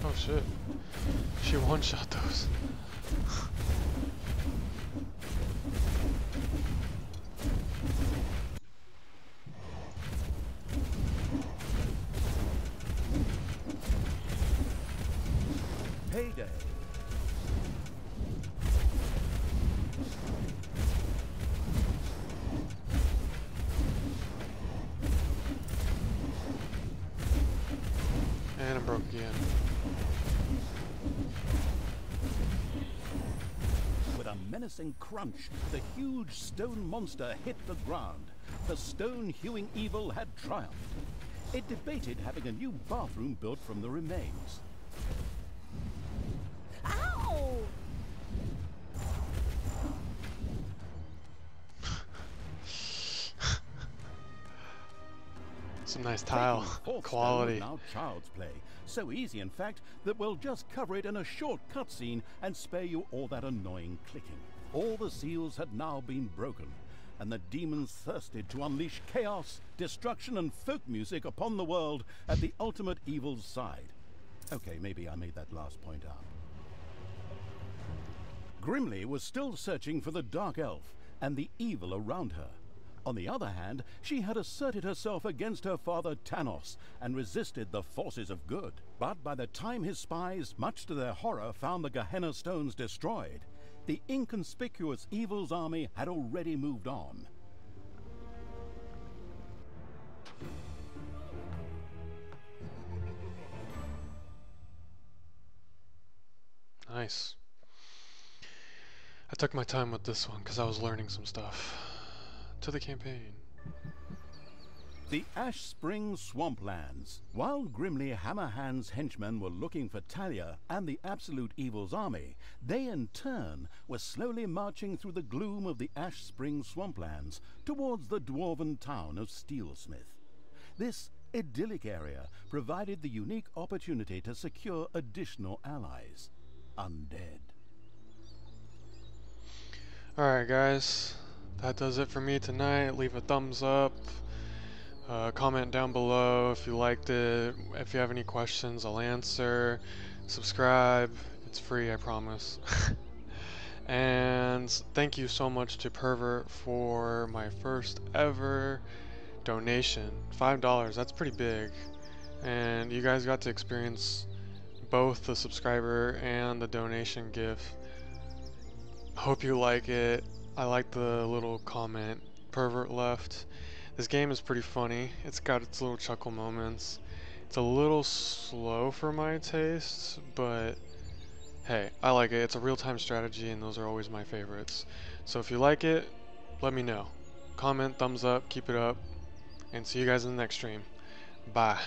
Speaker 1: Oh shit. She one-shot those.
Speaker 2: Payday.
Speaker 1: And I'm broke again.
Speaker 2: With a menacing crunch, the huge stone monster hit the ground. The stone-hewing evil had triumphed. it debated having a new bathroom built from the remains.
Speaker 4: Ow!
Speaker 1: Some nice tile
Speaker 2: Taking
Speaker 1: quality.
Speaker 2: Is now child's play. So easy, in fact, that we'll just cover it in a short cutscene and spare you all that annoying clicking. All the seals had now been broken, and the demons thirsted to unleash chaos, destruction, and folk music upon the world at the ultimate evil's side. Okay, maybe I made that last point up. Grimly was still searching for the Dark Elf and the evil around her. On the other hand, she had asserted herself against her father Tanos and resisted the forces of good. But by the time his spies, much to their horror, found the Gehenna stones destroyed, the inconspicuous evil's army had already moved on.
Speaker 1: Nice. I took my time with this one because I was learning some stuff. To the campaign.
Speaker 2: The Ash Spring Swamplands. While Grimly Hammerhand's henchmen were looking for Talia and the Absolute Evil's army, they in turn were slowly marching through the gloom of the Ash Spring Swamplands towards the dwarven town of Steelsmith. This idyllic area provided the unique opportunity to secure additional allies. Undead.
Speaker 1: Alright guys, that does it for me tonight. Leave a thumbs up. Comment down below if you liked it. If you have any questions, I'll answer. Subscribe. It's free, I promise. And thank you so much to Pervert for my first ever donation. $5, that's pretty big. And you guys got to experience both the subscriber and the donation gift. Hope you like it. I like the little comment Pervert left. This game is pretty funny. It's got its little chuckle moments. It's a little slow for my taste, but hey, I like it. It's a real-time strategy, and those are always my favorites. So if you like it, let me know. Comment, thumbs up, keep it up, and see you guys in the next stream. Bye.